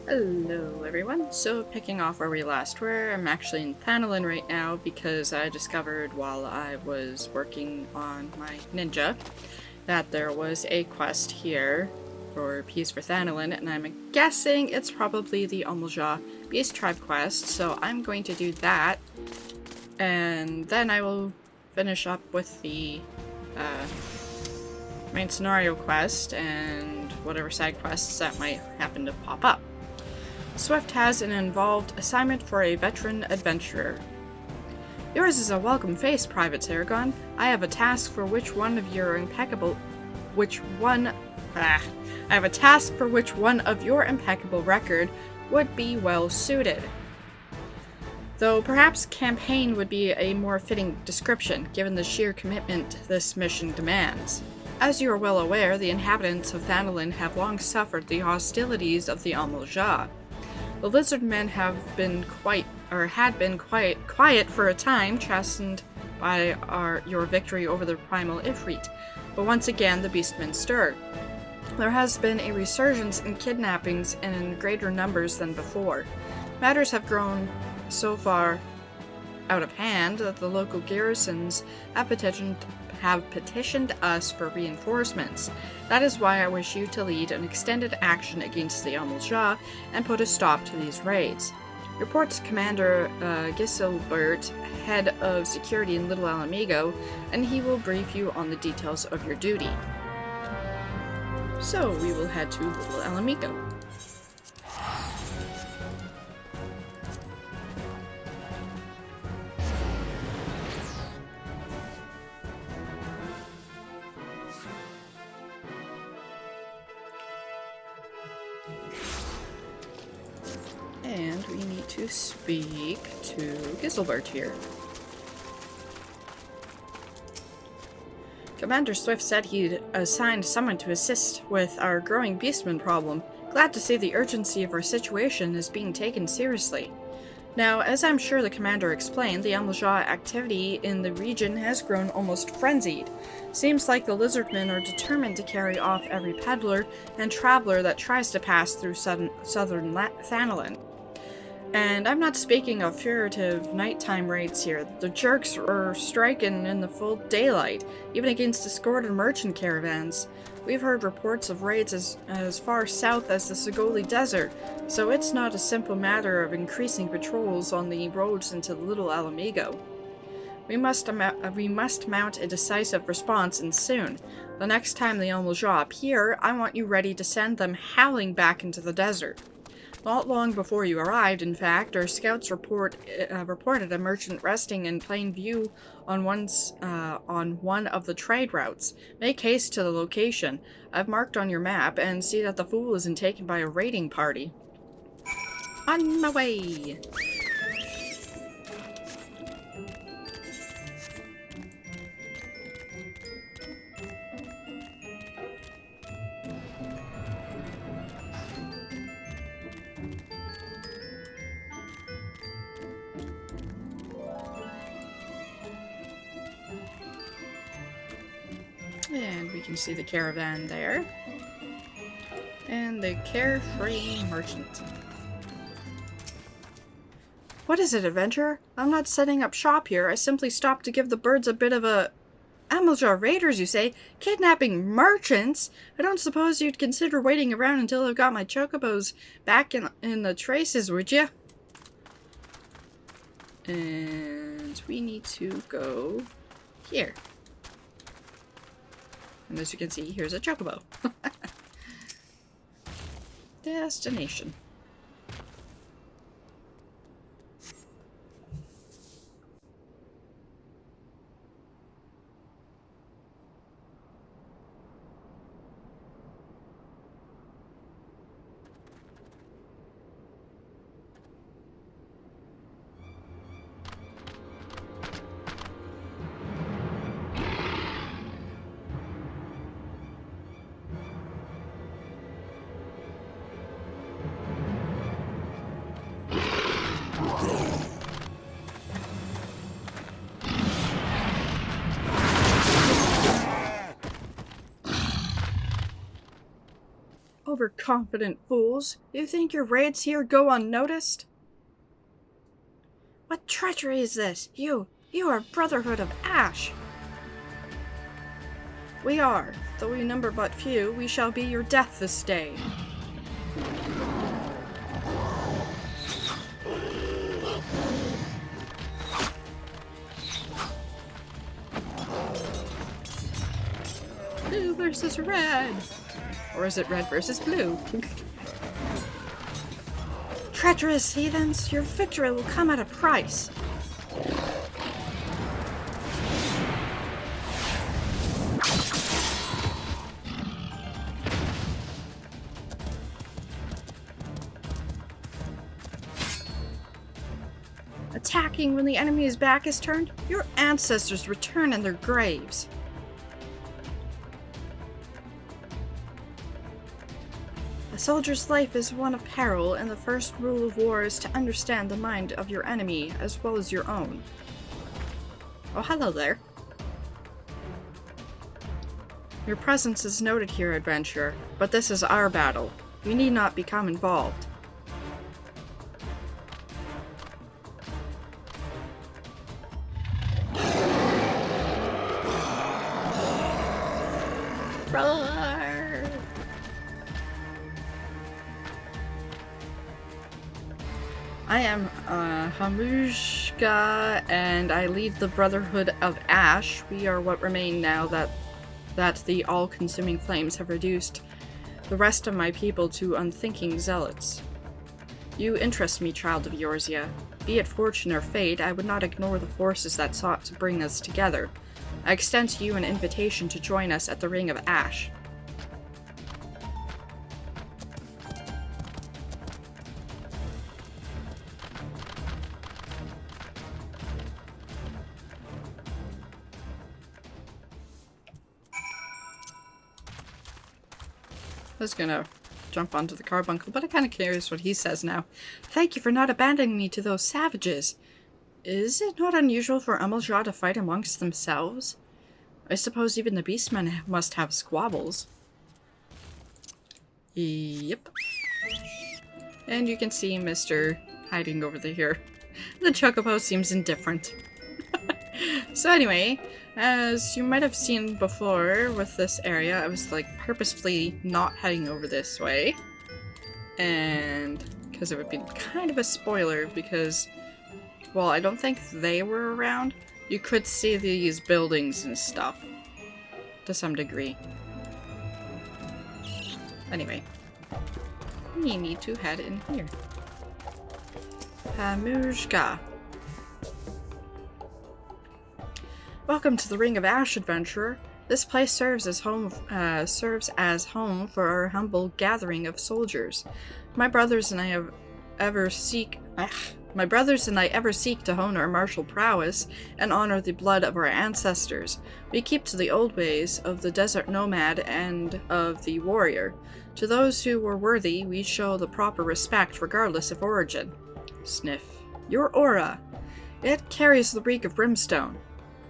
Hello everyone, so picking off where we last were, I'm actually in Thanalan right now because I discovered while I was working on my ninja that there was a quest here for Peace for Thanalan, and I'm guessing it's probably the Amalj'aa Beast Tribe quest, so I'm going to do that, and then I will finish up with the main scenario quest and whatever side quests that might happen to pop up. Swift has an involved assignment for a veteran adventurer. Yours is a welcome face, Private Saragon. I have a task for which one of your impeccable record would be well suited. Though perhaps campaign would be a more fitting description, given the sheer commitment this mission demands. As you are well aware, the inhabitants of Thanalan have long suffered the hostilities of the Amalj'aa. The lizard men had been quiet for a time, chastened by your victory over the primal Ifrit, but once again the beastmen stirred. There has been a resurgence in kidnappings and in greater numbers than before. Matters have grown so far out of hand that the local garrisons have petitioned us for reinforcements. That is why I wish you to lead an extended action against the Amalj'aa and put a stop to these raids. Report to Commander Giselbert, head of security in Little Alamigo, and he will brief you on the details of your duty. So we will head to Little Alamigo. And we need to speak to Giselbert here. Commander Swift said he'd assigned someone to assist with our growing beastman problem. Glad to see the urgency of our situation is being taken seriously. Now, as I'm sure the commander explained, the Amalj'aa activity in the region has grown almost frenzied. Seems like the lizardmen are determined to carry off every peddler and traveler that tries to pass through southern Thanalan. And I'm not speaking of furtive nighttime raids here. The jerks are striking in the full daylight, even against escorted merchant caravans. We've heard reports of raids as far south as the Segoli Desert, so it's not a simple matter of increasing patrols on the roads into Little Alamigo. We must mount a decisive response, and soon. The next time the Amalj'aa appear, I want you ready to send them howling back into the desert. Not long before you arrived, in fact, our scouts reported a merchant resting in plain view on one of the trade routes. Make haste to the location. I've marked on your map, and see that the fool isn't taken by a raiding party. On my way! And we can see the caravan there. And the carefree merchant. What is it, adventurer? I'm not setting up shop here. I simply stopped to give the birds a bit of a... Amalj'aa raiders, you say? Kidnapping merchants? I don't suppose you'd consider waiting around until I've got my chocobos back in the traces, would you? And we need to go here. And as you can see, here's a chocobo. Destination. overconfident fools. You think your raids here go unnoticed? What treachery is this? You are Brotherhood of Ash. We are. Though we number but few, we shall be your death this day. Blue versus red. Or is it red versus blue? Treacherous heathens, your victory will come at a price. Attacking when the enemy's back is turned, your ancestors return in their graves. A soldier's life is one of peril, and the first rule of war is to understand the mind of your enemy as well as your own. Oh, hello there. Your presence is noted here, adventurer, but this is our battle. You need not become involved. Roar! I am Amalj'aa, and I lead the Brotherhood of Ash. We are what remain now that the all-consuming flames have reduced the rest of my people to unthinking zealots. You interest me, child of Eorzea. Be it fortune or fate, I would not ignore the forces that sought to bring us together. I extend to you an invitation to join us at the Ring of Ash. I was gonna jump onto the carbuncle, but I'm kind of curious what he says now. Thank you for not abandoning me to those savages. Is it not unusual for Amalj'aa to fight amongst themselves? I suppose even the beastmen must have squabbles. Yep. And you can see Mr. hiding over here. The chocobo seems indifferent. So anyway, as you might have seen before with this area, I was like purposefully not heading over this way. And because it would be kind of a spoiler because, well, I don't think they were around. You could see these buildings and stuff to some degree. Anyway, we need to head in here. Amalj'aa. Welcome to the Ring of Ash, adventurer. This place serves as home for our humble gathering of soldiers. My brothers and I ever seek to hone our martial prowess and honor the blood of our ancestors. We keep to the old ways of the desert nomad and of the warrior. To those who were worthy, we show the proper respect regardless of origin. Sniff. Your aura. It carries the reek of brimstone.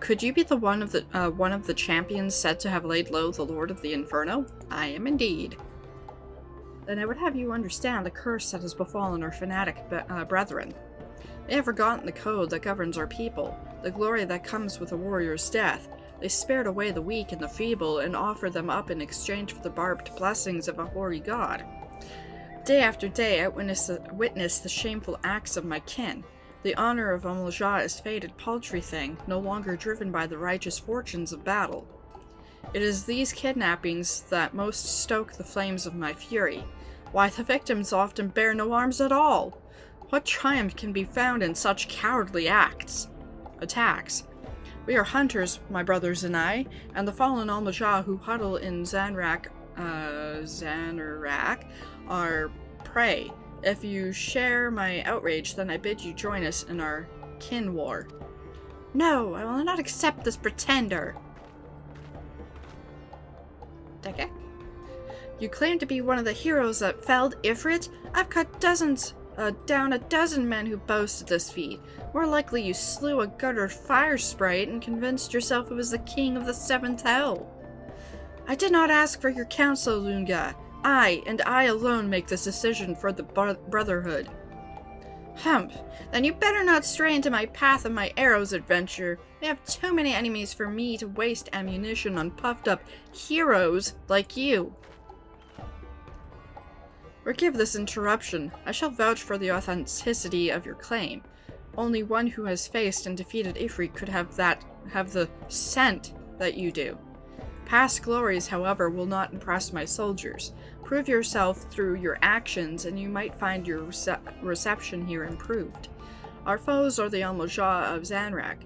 Could you be the one of the champions said to have laid low the Lord of the Inferno? I am indeed. Then I would have you understand the curse that has befallen our fanatic brethren. They have forgotten the code that governs our people, the glory that comes with a warrior's death. They spared away the weak and the feeble and offered them up in exchange for the barbed blessings of a hoary god. Day after day I witness the shameful acts of my kin. The honor of Amalj'aa is faded paltry thing, no longer driven by the righteous fortunes of battle. It is these kidnappings that most stoke the flames of my fury. Why, the victims often bear no arms at all! What triumph can be found in such cowardly attacks? We are hunters, my brothers and I, and the fallen Amalj'aa who huddle in Xanarak are prey. If you share my outrage, then I bid you join us in our kin war. No, I will not accept this pretender. Okay. You claim to be one of the heroes that felled Ifrit? I've cut down a dozen men who boasted this feat. More likely you slew a gutter fire sprite and convinced yourself it was the king of the seventh hell. I did not ask for your counsel, Lunga. I, and I alone, make this decision for the Brotherhood. Humph. Then you better not stray into my path of my arrows adventure. We have too many enemies for me to waste ammunition on puffed-up heroes like you. Forgive this interruption. I shall vouch for the authenticity of your claim. Only one who has faced and defeated Ifrit could have the scent that you do. Past glories, however, will not impress my soldiers. Prove yourself through your actions, and you might find your reception here improved. Our foes are the Amalj'aa of Zanerak.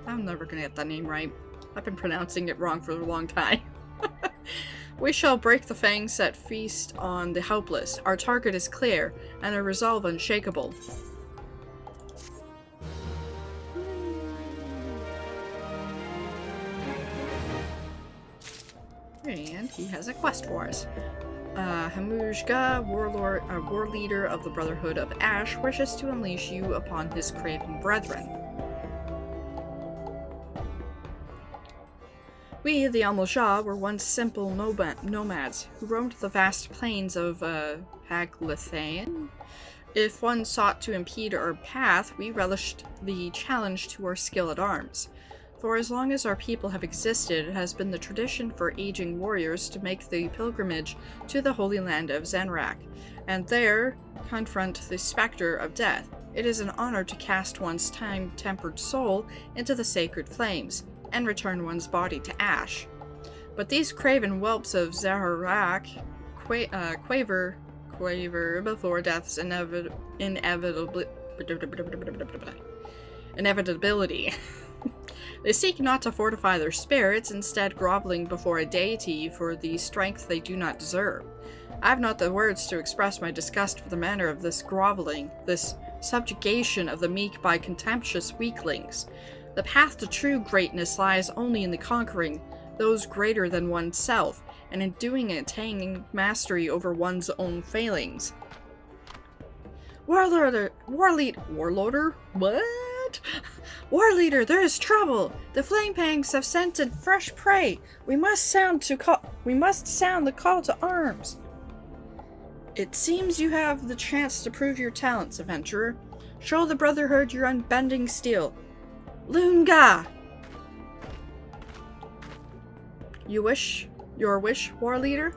I'm never gonna get that name right. I've been pronouncing it wrong for a long time. We shall break the fangs that feast on the helpless. Our target is clear, and our resolve unshakable. And he has a quest for us. Amalj'aa, war leader of the Brotherhood of Ash, wishes to unleash you upon his craven brethren. We, the Amalj'aa, were once simple nomads who roamed the vast plains of Amalj'aa. If one sought to impede our path, we relished the challenge to our skill at arms. For as long as our people have existed, it has been the tradition for aging warriors to make the pilgrimage to the Holy Land of Zanerak, and there confront the specter of death. It is an honor to cast one's time-tempered soul into the sacred flames, and return one's body to ash. But these craven whelps of Zanerak quaver before death's inevitability. They seek not to fortify their spirits, instead groveling before a deity for the strength they do not deserve. I have not the words to express my disgust for the manner of this groveling, this subjugation of the meek by contemptuous weaklings. The path to true greatness lies only in the conquering those greater than oneself, and in doing it attaining mastery over one's own failings. Warlorder? What? War leader, there is trouble! The Flamepangs have scented fresh prey! We must sound the call to arms! It seems you have the chance to prove your talents, adventurer. Show the Brotherhood your unbending steel. Lunga! Your wish, war leader?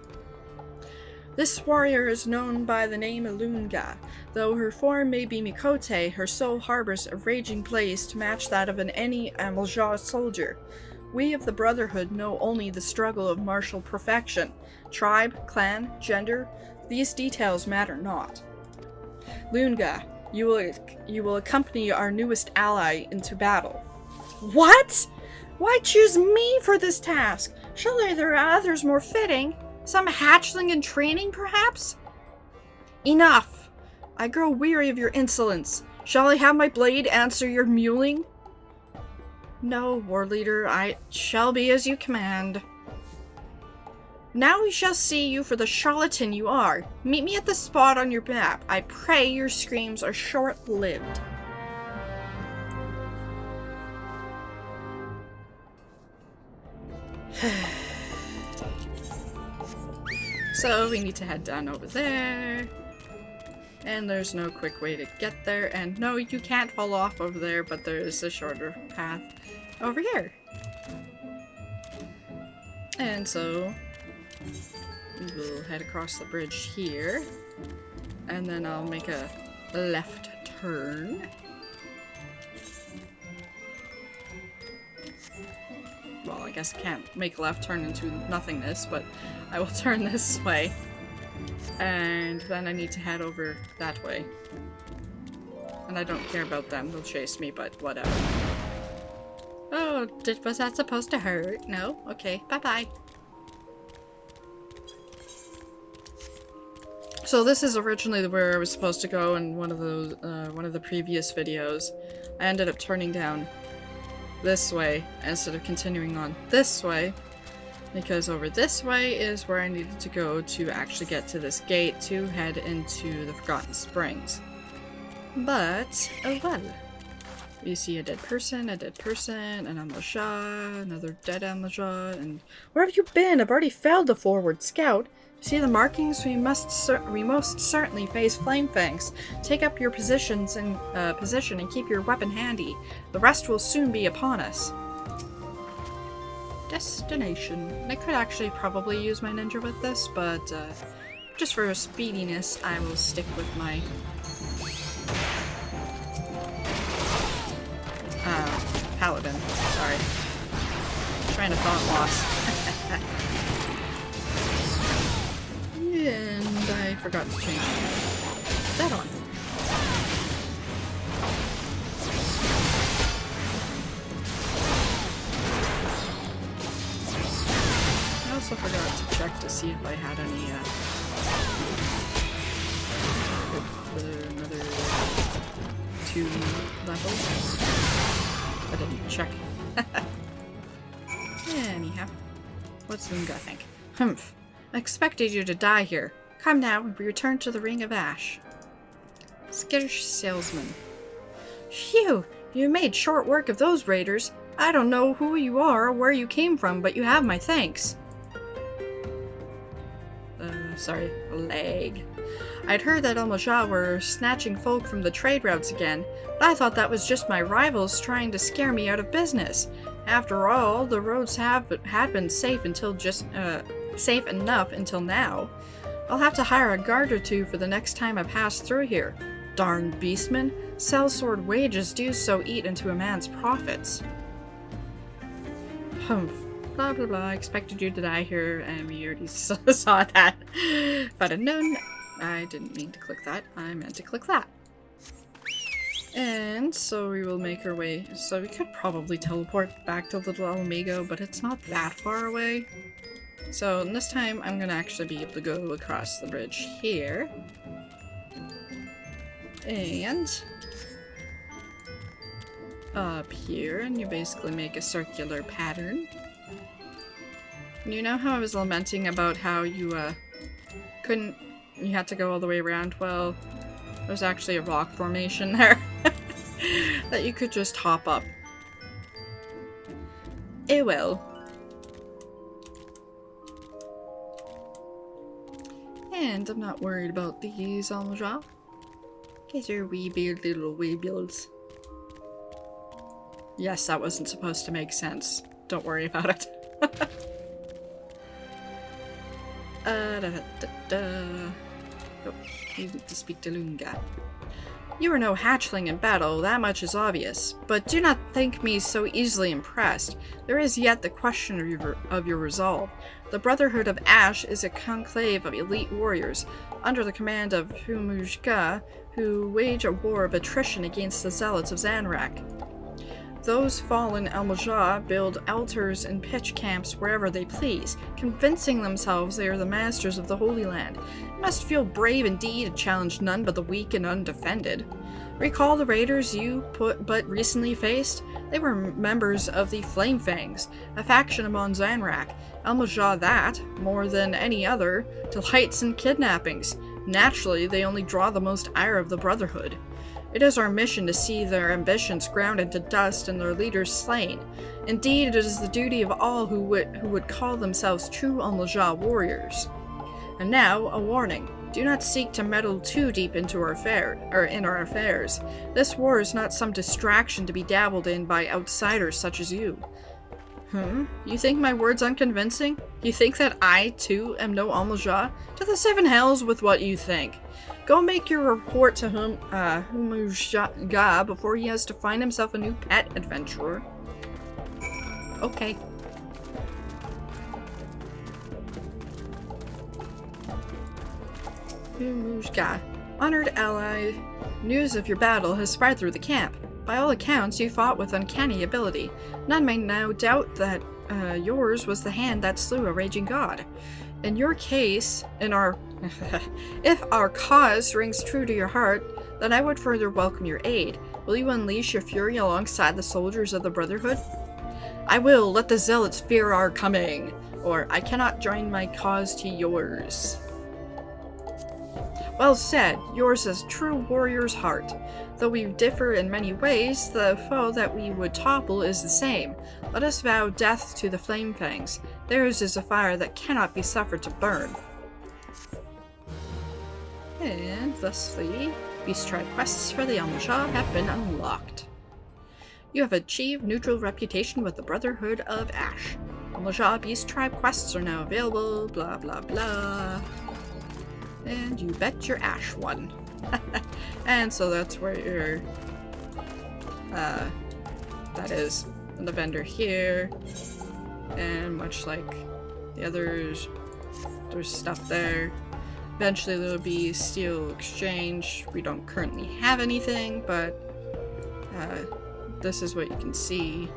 This warrior is known by the name Lunga. Though her form may be Mikote, her soul harbors a raging blaze to match that of any Amalj'aa soldier. We of the Brotherhood know only the struggle of martial perfection. Tribe, clan, gender, these details matter not. Lunga, you will accompany our newest ally into battle. What? Why choose me for this task? Surely there are others more fitting. Some hatchling in training, perhaps? Enough! I grow weary of your insolence. Shall I have my blade answer your mewling? No, war leader, I shall be as you command. Now we shall see you for the charlatan you are. Meet me at the spot on your map. I pray your screams are short-lived. So we need to head down over there. And there's no quick way to get there. And no, you can't fall off over there, but there is a shorter path over here. And so we will head across the bridge here. And then I'll make a left turn. Well, I guess I can't make a left turn into nothingness, but I will turn this way. And then I need to head over that way. And I don't care about them, they'll chase me, but whatever. Oh, was that supposed to hurt? No? Okay, bye-bye. So this is originally where I was supposed to go in one of the previous videos. I ended up turning down this way instead of continuing on this way. Because over this way is where I needed to go to actually get to this gate to head into the Forgotten Springs. But, oh well. We see a dead person, an Amalj'aa, another dead Amalj'aa, and where have you been? I've already failed the forward scout. See the markings? We most certainly face flame fangs. Take up your positions and position and keep your weapon handy. The rest will soon be upon us. Destination. I could actually probably use my ninja with this, but just for speediness, I will stick with my paladin. Sorry. Trying to thought loss. And I forgot to change that on. I also forgot to check to see if I had any, another 2 levels. I didn't check. Anyhow, what's Lunga think? Humph. I expected you to die here. Come now, we return to the Ring of Ash. Skittish salesman. Phew! You made short work of those raiders. I don't know who you are or where you came from, but you have my thanks. Sorry, lag. I'd heard that Amalj'aa were snatching folk from the trade routes again, but I thought that was just my rivals trying to scare me out of business. After all, the roads had been safe until safe enough until now. I'll have to hire a guard or 2 for the next time I pass through here. Darn beastmen. Sellsword wages do so eat into a man's profits. Humph. Blah blah blah. I expected you to die here, and we already saw that. But no, I didn't mean to click that. I meant to click that. And so we will make our way. So we could probably teleport back to Little Amalj'aa, but it's not that far away. So this time I'm gonna actually be able to go across the bridge here. And up here, and you basically make a circular pattern. You know how I was lamenting about how you you had to go all the way around? Well, there's actually a rock formation there that you could just hop up. It will. And I'm not worried about these Amalj'aa. These are wee beard little wee builds. Yes, that wasn't supposed to make sense. Don't worry about it. Oh, you need to speak to Lunga. You are no hatchling in battle, that much is obvious. But do not think me so easily impressed. There is yet the question of your resolve. The Brotherhood of Ash is a conclave of elite warriors, under the command of Amalj'aa, who wage a war of attrition against the zealots of Zanrak. Those fallen Amalj'aa build altars and pitch camps wherever they please, convincing themselves they are the masters of the Holy Land. You must feel brave indeed to challenge none but the weak and undefended. Recall the raiders you but recently faced? They were members of the Flame Fangs, a faction among Zanrak. Amalj'aa that, more than any other, delights in kidnappings. Naturally, they only draw the most ire of the Brotherhood. It is our mission to see their ambitions ground into dust and their leaders slain. Indeed, it is the duty of all who would call themselves true Amalj'aa warriors. And now, a warning. Do not seek to meddle too deep into our affairs. This war is not some distraction to be dabbled in by outsiders such as you. You think my words unconvincing? You think that I, too, am no Amalj'aa? To the 7 hells with what you think. Go make your report to Amalj'aa before he has to find himself a new pet adventurer. Okay. Amalj'aa. Honored ally, news of your battle has spread through the camp. By all accounts, you fought with uncanny ability. None may now doubt that yours was the hand that slew a raging god. In your case, if our cause rings true to your heart, then I would further welcome your aid. Will you unleash your fury alongside the soldiers of the Brotherhood? I will. Let the zealots fear our coming. Or, I cannot join my cause to yours. Well said. Yours is true warrior's heart. Though we differ in many ways, the foe that we would topple is the same. Let us vow death to the Flame Fangs. Theirs is a fire that cannot be suffered to burn. And thusly, Beast Tribe quests for the Amalj'aa have been unlocked. You have achieved neutral reputation with the Brotherhood of Ash. Amalj'aa Beast Tribe quests are now available, blah blah blah. And you bet your Ash won. And so that's where your that is the vendor here. And much like the others, there's stuff there. Eventually there'll be steel exchange. We don't currently have anything, but this is what you can see.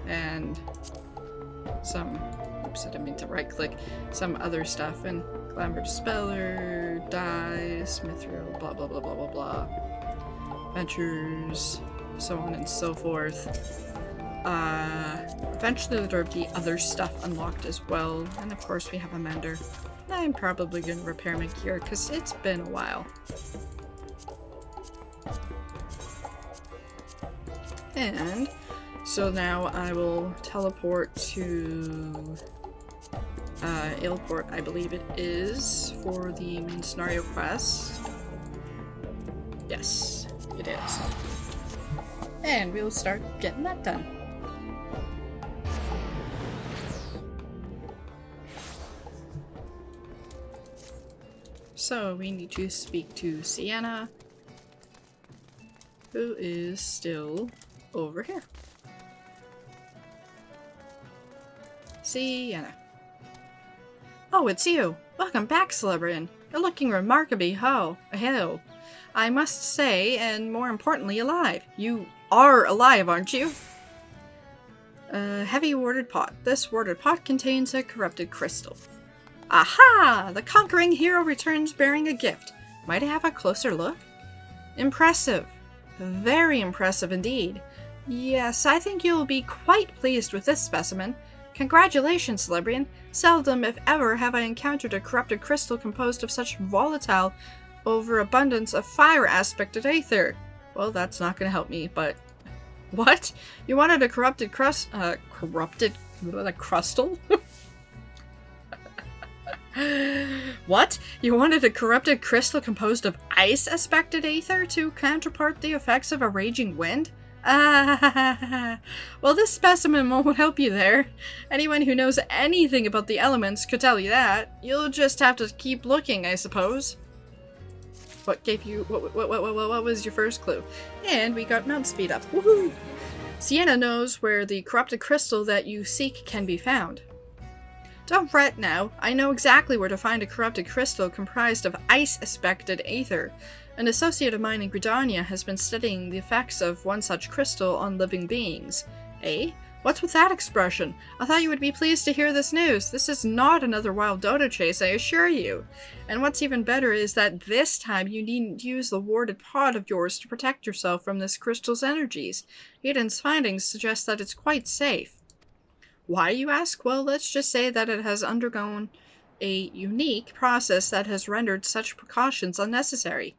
And some, oops, I didn't mean to right click, some other stuff, and Glamour Dispeller, Dye, Mithril, blah blah blah blah blah blah. Ventures, so on and so forth. Eventually there'll be other stuff unlocked as well, and of course we have a mender. I'm probably going to repair my gear because it's been a while. And so now I will teleport to Ailport, I believe it is, for the main scenario quest. Yes, it is. And we'll start getting that done. So we need to speak to Sienna, who is still over here. Sienna. Oh, it's you! Welcome back, Spriggan. You're looking remarkably hale. I must say, and more importantly, alive. You are alive, aren't you? Heavy warded pot. This warded pot contains a corrupted crystal. Aha! The conquering hero returns bearing a gift. Might I have a closer look? Impressive. Very impressive indeed. Yes, I think you'll be quite pleased with this specimen. Congratulations, Spriggan. Seldom, if ever, have I encountered a corrupted crystal composed of such volatile overabundance of fire aspected aether. Well, that's not going to help me, but... What? You wanted a corrupted crustal? What? You wanted a corrupted crystal composed of ice aspected aether to counterpart the effects of a raging wind? Ah, well, this specimen won't help you there. Anyone who knows anything about the elements could tell you that. You'll just have to keep looking, I suppose. What gave you... What was your first clue? And we got mount speed up. Woohoo! Sienna knows where the corrupted crystal that you seek can be found. Don't fret now. I know exactly where to find a corrupted crystal comprised of ice-aspected aether. An associate of mine in Gridania has been studying the effects of one such crystal on living beings. Eh? What's with that expression? I thought you would be pleased to hear this news. This is not another wild dodo chase, I assure you. And what's even better is that this time you needn't use the warded pod of yours to protect yourself from this crystal's energies. Eden's findings suggest that it's quite safe. Why, you ask? Well, let's just say that it has undergone a unique process that has rendered such precautions unnecessary.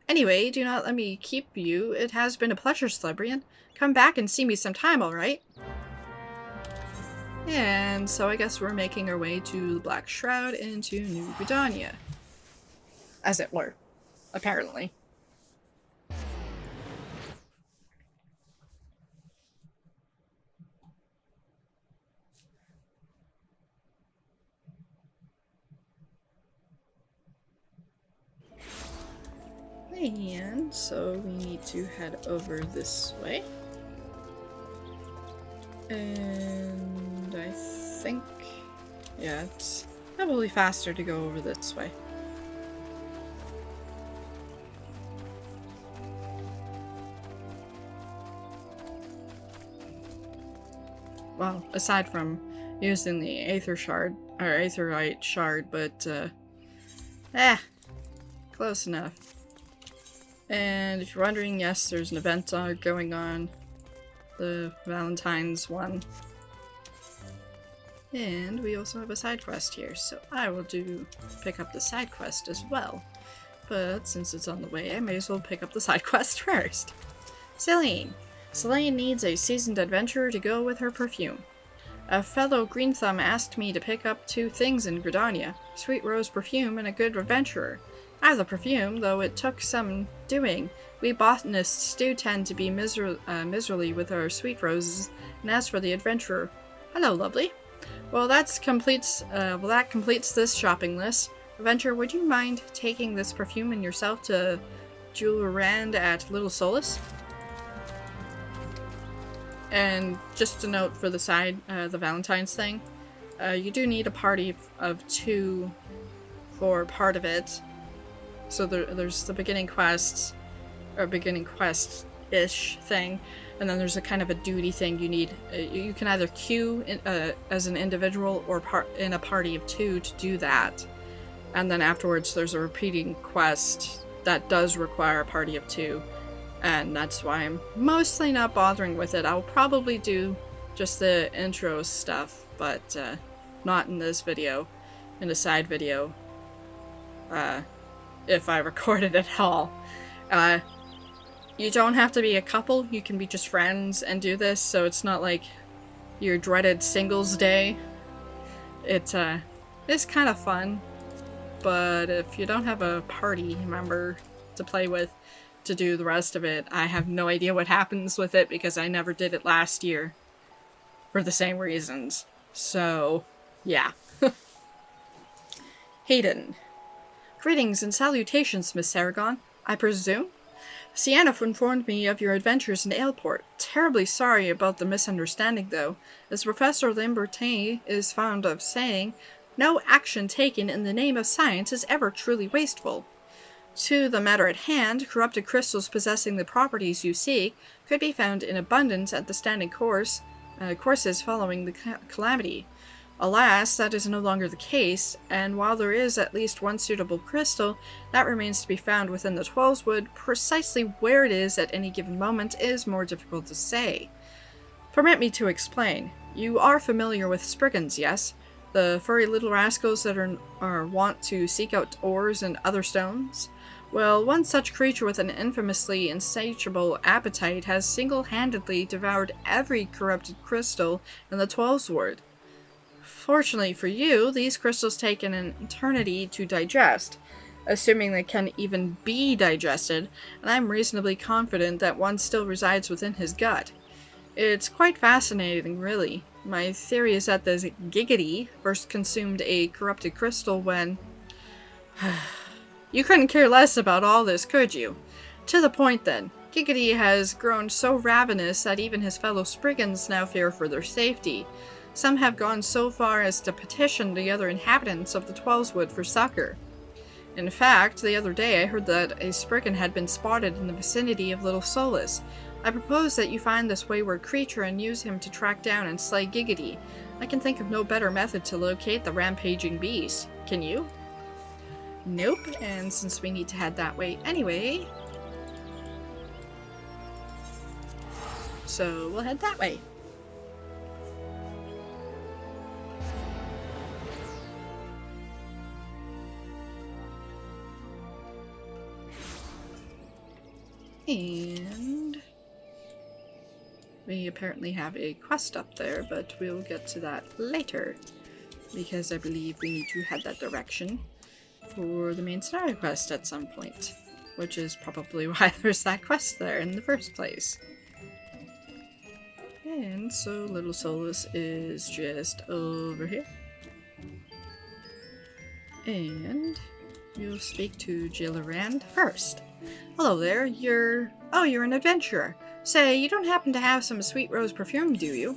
Anyway, do not let me keep you. It has been a pleasure, Spriggan. Come back and see me sometime, alright? And so I guess we're making our way to the Black Shroud into New Gridania. As it were. Apparently. And so we need to head over this way. And I think, yeah, it's probably faster to go over this way. Well, aside from using the Aether Shard, or Aetherite Shard, but, close enough. And if you're wondering, yes, there's an event going on. The Valentine's one. And we also have a side quest here, so I will pick up the side quest as well. But since it's on the way, I may as well pick up the side quest first. Celine. Celine needs a seasoned adventurer to go with her perfume. A fellow Green Thumb asked me to pick up 2 things in Gridania, sweet rose perfume and a good adventurer. I have the perfume, though it took some doing. We botanists do tend to be miserly with our sweet roses, and as for the adventurer... Hello, lovely. Well, that completes this shopping list. Adventurer, would you mind taking this perfume and yourself to Jeweler Rand at Little Solace? And just a note for the side, the Valentine's thing. You do need a party of 2 for part of it. So there's the beginning quests, or beginning quest-ish thing, and then there's a kind of a duty thing you need. You can either queue as an individual or in a party of 2 to do that. And then afterwards there's a repeating quest that does require a party of 2. And that's why I'm mostly not bothering with it. I'll probably do just the intro stuff, but not in this video, in a side video, if I record it at all. You don't have to be a couple, you can be just friends and do this, so it's not like your dreaded singles day. It's kind of fun, but if you don't have a party member to play with, to do the rest of it, I have no idea what happens with it because I never did it last year for the same reasons. So, yeah. Hayden. Greetings and salutations, Miss Saragon, I presume? Sienna informed me of your adventures in Aleport. Terribly sorry about the misunderstanding, though. As Professor Lambertin is fond of saying, no action taken in the name of science is ever truly wasteful. To the matter at hand, corrupted crystals possessing the properties you seek could be found in abundance at the standing courses following the calamity. Alas, that is no longer the case, and while there is at least one suitable crystal, that remains to be found within the Twelveswood. Precisely where it is at any given moment is more difficult to say. Permit me to explain. You are familiar with Spriggans, yes? The furry little rascals that are wont to seek out ores and other stones? Well, one such creature with an infamously insatiable appetite has single-handedly devoured every corrupted crystal in the Twelveswood. Fortunately for you, these crystals take an eternity to digest, assuming they can even be digested, and I'm reasonably confident that one still resides within his gut. It's quite fascinating, really. My theory is that the Giggity first consumed a corrupted crystal when... You couldn't care less about all this, could you? To the point, then. Giggity has grown so ravenous that even his fellow Spriggans now fear for their safety. Some have gone so far as to petition the other inhabitants of the Twelveswood for succor. In fact, the other day I heard that a Spriggan had been spotted in the vicinity of Little Solace. I propose that you find this wayward creature and use him to track down and slay Giggity. I can think of no better method to locate the rampaging beast. Can you? Nope, and since we need to head that way anyway, so we'll head that way. And we apparently have a quest up there, but we'll get to that later, because I believe we need to head that direction for the main scenario quest at some point, which is probably why there's that quest there in the first place. And so Little Solace is just over here. And you'll speak to Jeweler Rand first. Hello there, you're an adventurer. Say, you don't happen to have some sweet rose perfume, do you?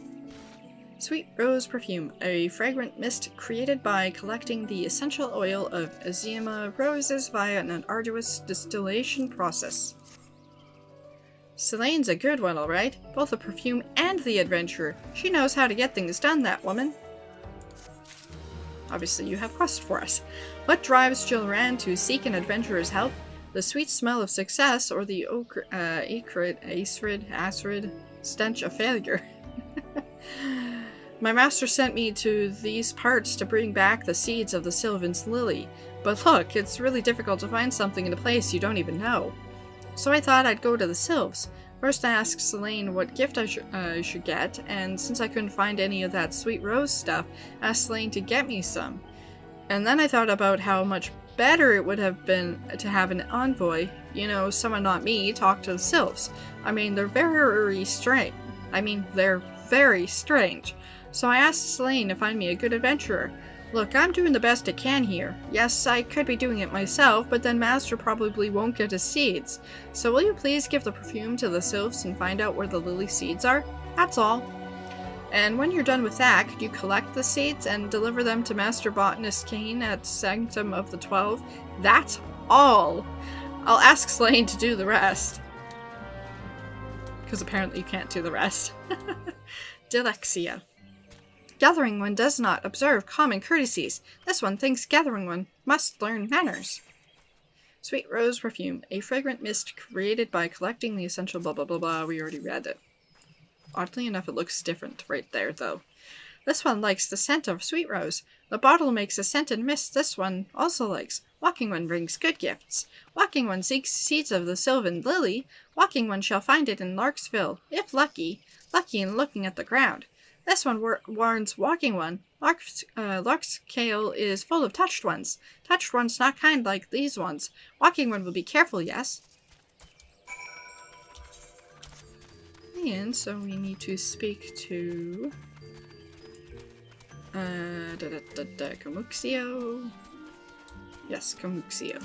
Sweet rose perfume, a fragrant mist created by collecting the essential oil of Amalj'aa roses via an arduous distillation process. Celane's a good one, alright. Both the perfume and the adventurer. She knows how to get things done, that woman. Obviously you have quest for us. What drives Jill Rand to seek an adventurer's help? The sweet smell of success, or the acrid stench of failure? My master sent me to these parts to bring back the seeds of the Sylvan's lily. But look, it's really difficult to find something in a place you don't even know. So I thought I'd go to the Sylvs. First I asked Selene what gift I should get, and since I couldn't find any of that sweet rose stuff, I asked Selene to get me some. And then I thought about how much better it would have been to have an envoy, you know, someone not me, talk to the sylphs. I mean, they're very strange. So I asked Selene to find me a good adventurer. Look, I'm doing the best I can here. Yes, I could be doing it myself, but then Master probably won't get his seeds. So will you please give the perfume to the sylphs and find out where the lily seeds are? That's all. And when you're done with that, could you collect the seeds and deliver them to Master Botanist Kane at Sanctum of the 12? That's all! I'll ask Selene to do the rest. Because apparently you can't do the rest. Dyslexia. Gathering One does not observe common courtesies. This one thinks Gathering One must learn manners. Sweet Rose Perfume. A fragrant mist created by collecting the essential blah blah blah blah. We already read it. Oddly enough, it looks different right there, though. This one likes the scent of Sweet Rose. The bottle makes a scented mist this one also likes. Walking One brings good gifts. Walking One seeks seeds of the Sylvan Lily. Walking One shall find it in Larksville, if lucky in looking at the ground. This one warns Walking One. Larkscale is full of touched ones. Touched ones not kind like these ones. Walking One will be careful, yes? And so we need to speak to Camuxio. Yes, Camuxio.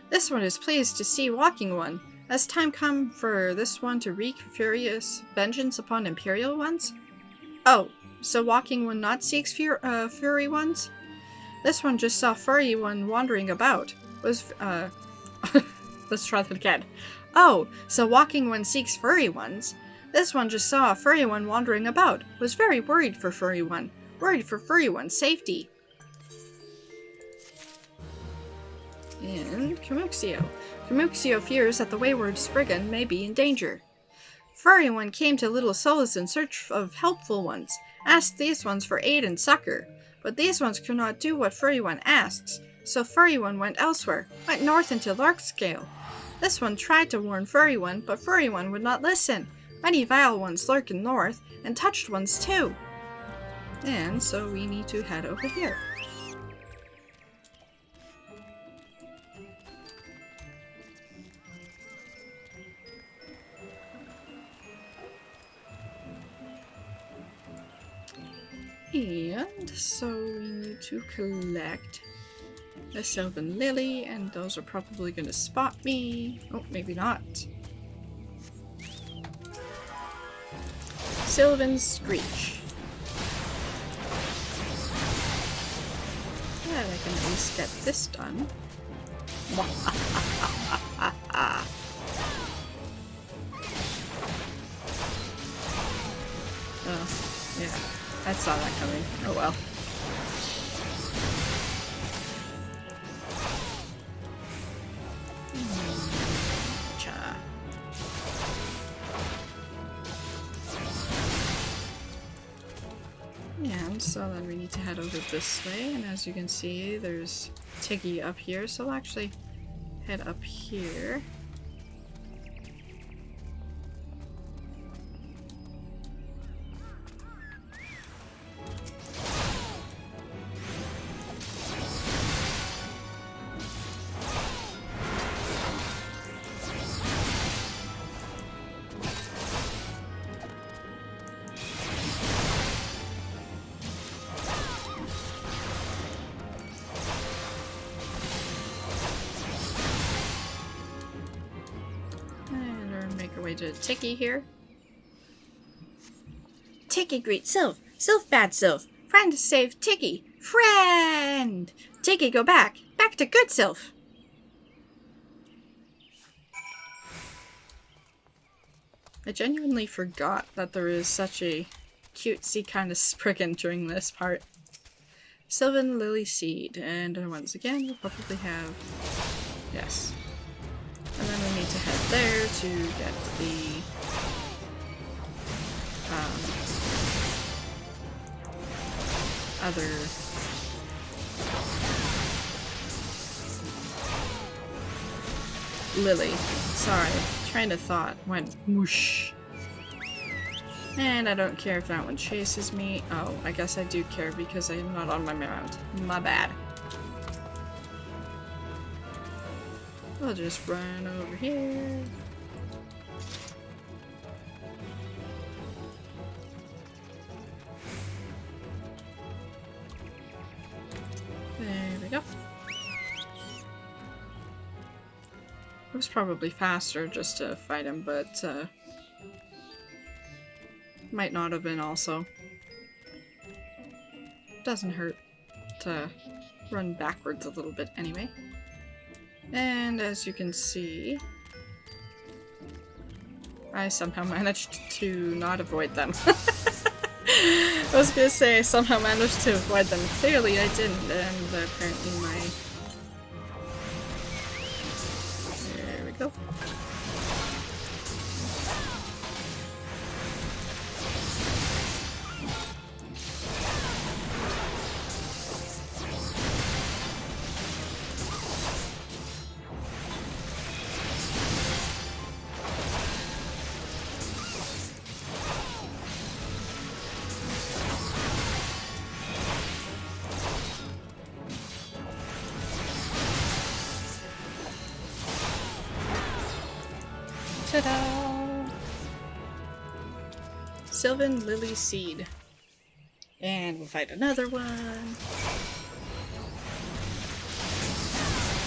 This one is pleased to see Walking One. Has time come for this one to wreak furious vengeance upon Imperial ones? Oh, so Walking One not seeks furry ones? This one just saw furry one wandering about. Let's try that again. Oh, so Walking One seeks furry ones. This one just saw a furry one wandering about. Was very worried for furry one. Worried for furry one's safety. And Camuxio. Camuxio fears that the wayward Spriggan may be in danger. Furry One came to Little Solace in search of helpful ones, asked these ones for aid and succor, but these ones could not do what Furry One asks, so Furry One went elsewhere, went north into Larkscale. This one tried to warn Furry One, but Furry One would not listen. Many vile ones lurk in north, and touched ones too. And so we need to head over here. And so we need to collect the Sylvan Lily, and those are probably going to spot me. Oh, maybe not. Sylvan Screech. Yeah, I can at least get this done. Oh, yeah. I saw that coming. Oh well. Cha. And so then we need to head over this way, and as you can see, there's Tiggy up here, so I'll actually head up here. Way to Tiggy here. Tiggy greet Sylph. Sylph bad Sylph. Friend save Tiggy. Friend! Tiggy go back. Back to good Sylph. I genuinely forgot that there is such a cutesy kind of Spriggan during this part. Sylvan Lily Seed. And once again, we'll probably have... Yes. And then we need to head there to get the other lily. Sorry, Kind of thought went whoosh. And I don't care if that one chases me. Oh, I guess I do care because I'm not on my mount. My bad. I'll just run over here. There we go. It was probably faster just to fight him, but might not have been also. Doesn't hurt to run backwards a little bit anyway. And as you can see, I somehow managed to not avoid them. I was gonna say I somehow managed to avoid them. Clearly I didn't, and apparently my... There we go. Ta-da! Sylvan Lily Seed. And we'll fight another one.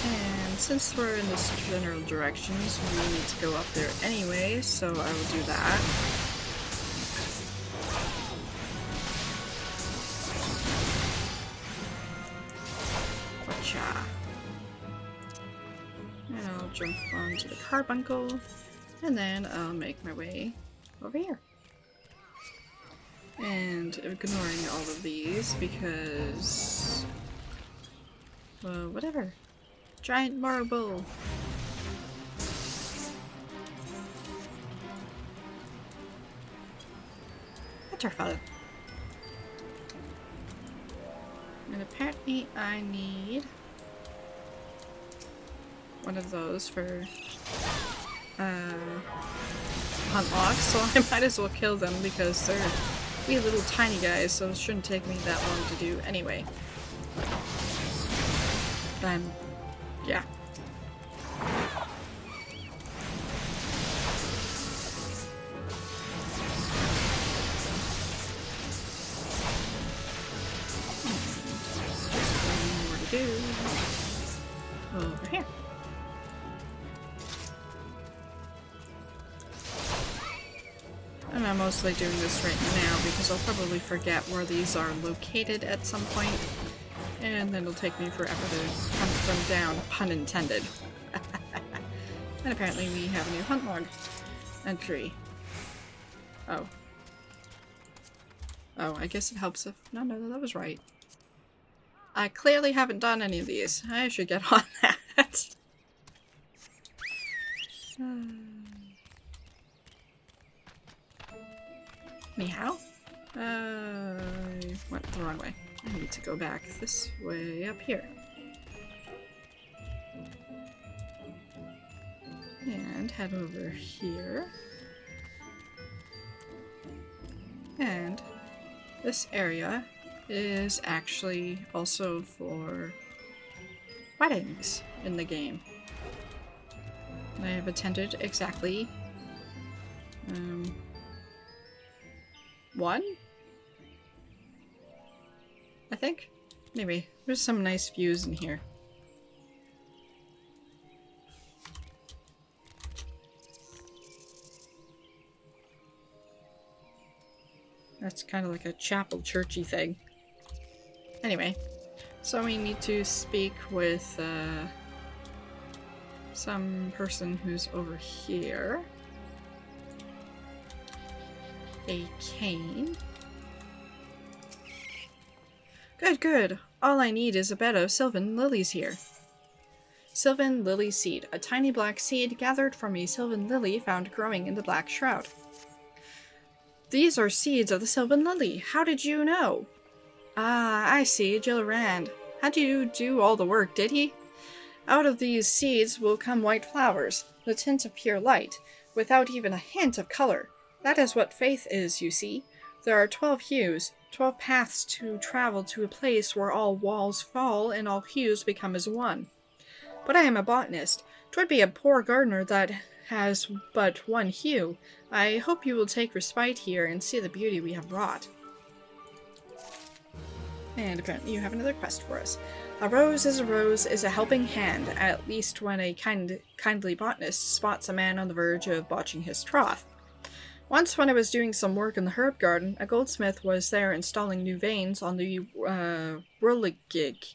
And since we're in this general directions, we need to go up there anyway, so I will do that. Gotcha. And I'll jump onto the carbuncle. And then I'll make my way over here. And ignoring all of these because... well, whatever. Giant marble! Wonderful. And apparently I need one of those for unlock, so I might as well kill them because they're wee little tiny guys, so it shouldn't take me that long to do anyway. Then, yeah. Just one more to do. Over here. And I'm mostly doing this right now because I'll probably forget where these are located at some point, and then it'll take me forever to hunt them down, pun intended. And apparently we have a new hunt log entry. Oh. Oh, I guess it helps if... No, that was right. I clearly haven't done any of these. I should get on that. Anyhow, I went the wrong way. I need to go back this way up here. And head over here. And this area is actually also for weddings in the game. And I have attended exactly one? I think? Maybe. There's some nice views in here. That's kind of like a chapel churchy thing. Anyway, so we need to speak with some person who's over here. A cane. Good. All I need is a bed of Sylvan lilies here. Sylvan lily seed. A tiny black seed gathered from a Sylvan lily found growing in the Black Shroud. These are seeds of the Sylvan lily. How did you know? Ah, I see. Jill Rand. How'd you do all the work, did he? Out of these seeds will come white flowers, the tint of pure light. without even a hint of color. That is what faith is, you see. There are 12 hues, 12 paths to travel to a place where all walls fall and all hues become as one. But I am a botanist. 'Twould be a poor gardener that has but one hue. I hope you will take respite here and see the beauty we have wrought. And apparently you have another quest for us. A rose is a helping hand, at least when a kindly botanist spots a man on the verge of botching his trough. Once when I was doing some work in the herb garden, a goldsmith was there installing new veins on the whirligig.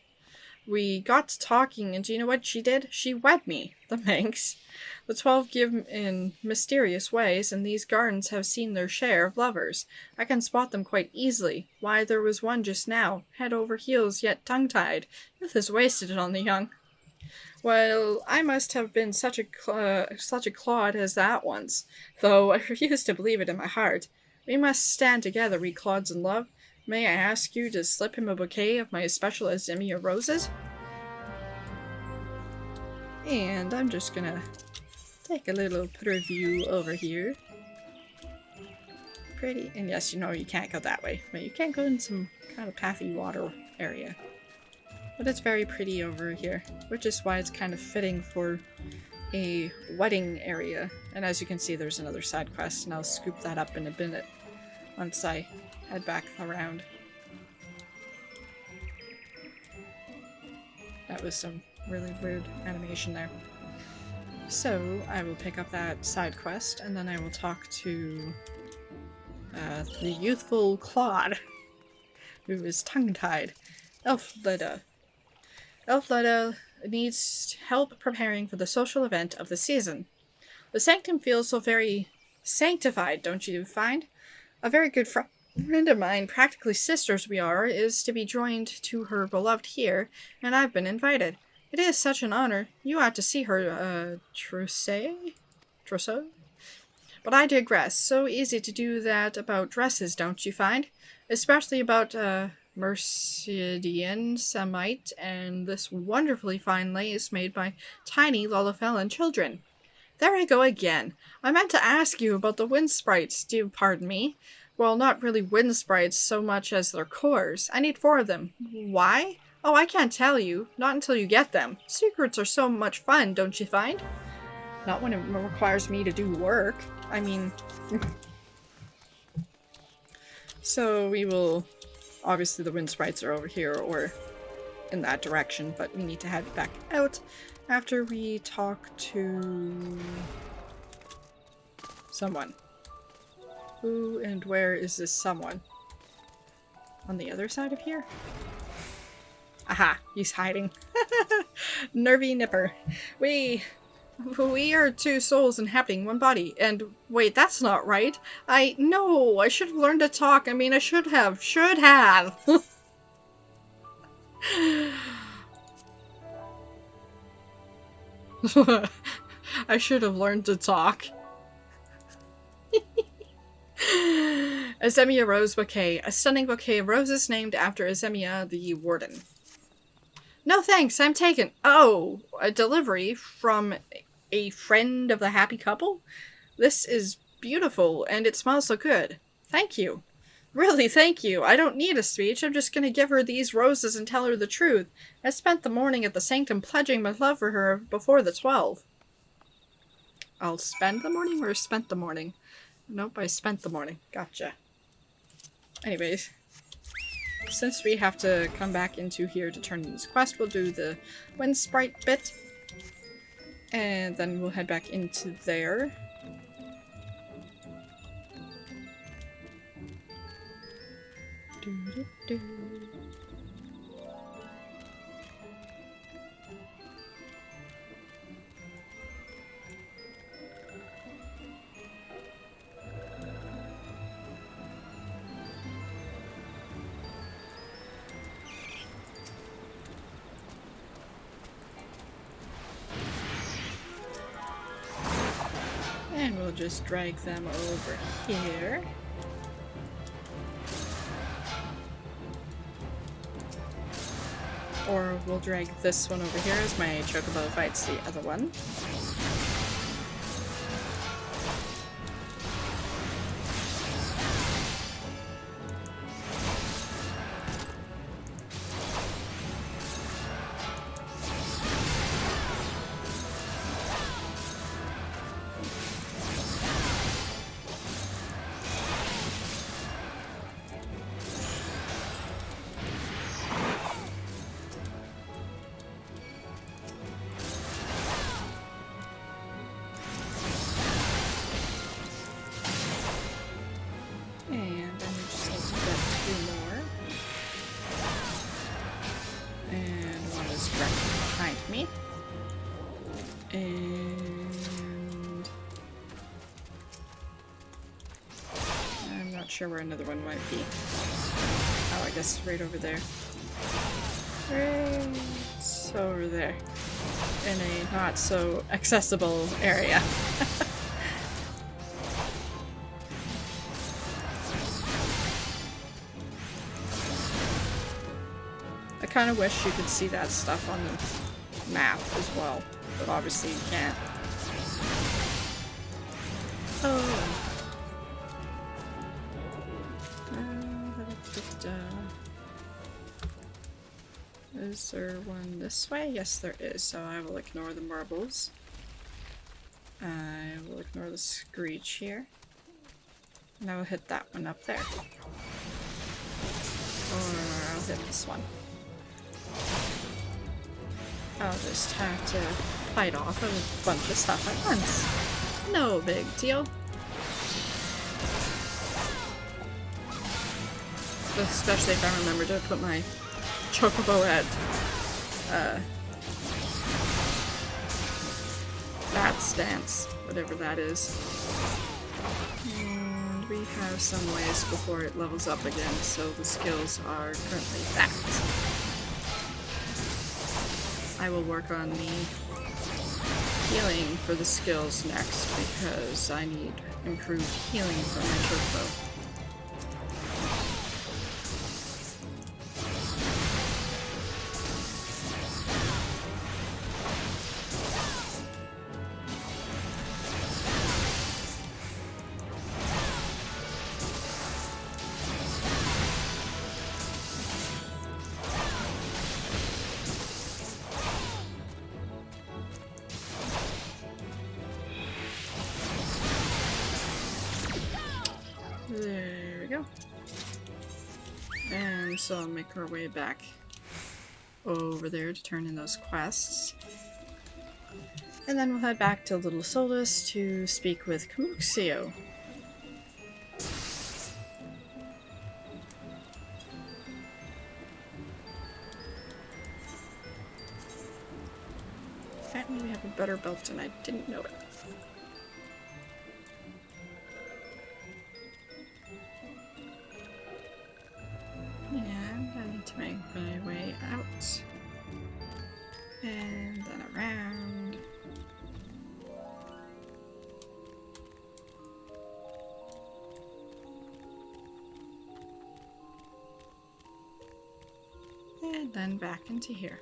We got to talking, and do you know what she did? She wed me, the Manx. The 12 give in mysterious ways, and these gardens have seen their share of lovers. I can spot them quite easily. Why, there was one just now, head over heels yet tongue-tied. Youth is wasted on the young. Well, I must have been such a clod as that once, though I refuse to believe it in my heart. We must stand together, we clods in love. May I ask you to slip him a bouquet of my special Amalj'aa roses? And I'm just gonna take a little preview over here. Pretty. And yes, you know you can't go that way, but you can go in some kind of pathy water area. But it's very pretty over here, which is why it's kind of fitting for a wedding area. And as you can see, there's another side quest, and I'll scoop that up in a minute once I head back around. That was some really weird animation there. So I will pick up that side quest, and then I will talk to the youthful Claude, who is tongue-tied. Amalj'aa. Amalj'aa needs help preparing for the social event of the season. The sanctum feels so very sanctified, don't you find? A very good friend of mine, practically sisters we are, is to be joined to her beloved here, and I've been invited. It is such an honor. You ought to see her, trousseau? But I digress. So easy to do that about dresses, don't you find? Especially about, Mercidian Samite and this wonderfully fine lace made by tiny Lalafellan children. There I go again. I meant to ask you about the wind sprites, do pardon me. Well, not really wind sprites so much as their cores. I need 4 of them. Why? Oh, I can't tell you. Not until you get them. Secrets are so much fun, don't you find? Not when it requires me to do work. I mean... So we will... Obviously the wind sprites are over here or in that direction, but we need to head back out after we talk to someone. Who and where is this someone? On the other side of here? Aha, he's hiding. Nervy nipper. We are 2 souls inhabiting 1 body, and wait, that's not right. No, I should have learned to talk. I mean, I should have. I should have learned to talk. Amalj'aa Rose Bouquet. A stunning bouquet of roses named after Amalj'aa the Warden. No thanks, I'm taken. Oh, a delivery from a friend of the happy couple? This is beautiful, and it smells so good. Thank you. Really, thank you. I don't need a speech. I'm just gonna give her these roses and tell her the truth. I spent the morning at the sanctum pledging my love for her before the 12. I'll spend the morning or spent the morning? Nope, I spent the morning. Gotcha. Anyways, since we have to come back into here to turn in this quest, we'll do the wind sprite bit. And then we'll head back into there. Doo-doo-doo. And we'll just drag them over here. Or we'll drag this one over here as my chocobo fights the other one. And I'm not sure where another one might be. Oh, I guess right over there. Right over there. In a not so accessible area. I kind of wish you could see that stuff on the map as well, but obviously you can't. Oh. Is there one this way? Yes, there is, so I will ignore the marbles. I will ignore the screech here. And I will hit that one up there. Or I'll hit this one. I'll just have to fight off a bunch of stuff at once. No big deal. Especially if I remember to put my chocobo at that stance, whatever that is. And we have some ways before it levels up again, so the skills are currently backed. I will work on the healing for the skills next because I need improved healing for my chocobo. There we go. And so I'll make our way back over there to turn in those quests. And then we'll head back to Little Solus to speak with Camuxio. Apparently we have a better belt and I didn't know it. And I need to make my way out. And then around. And then back into here.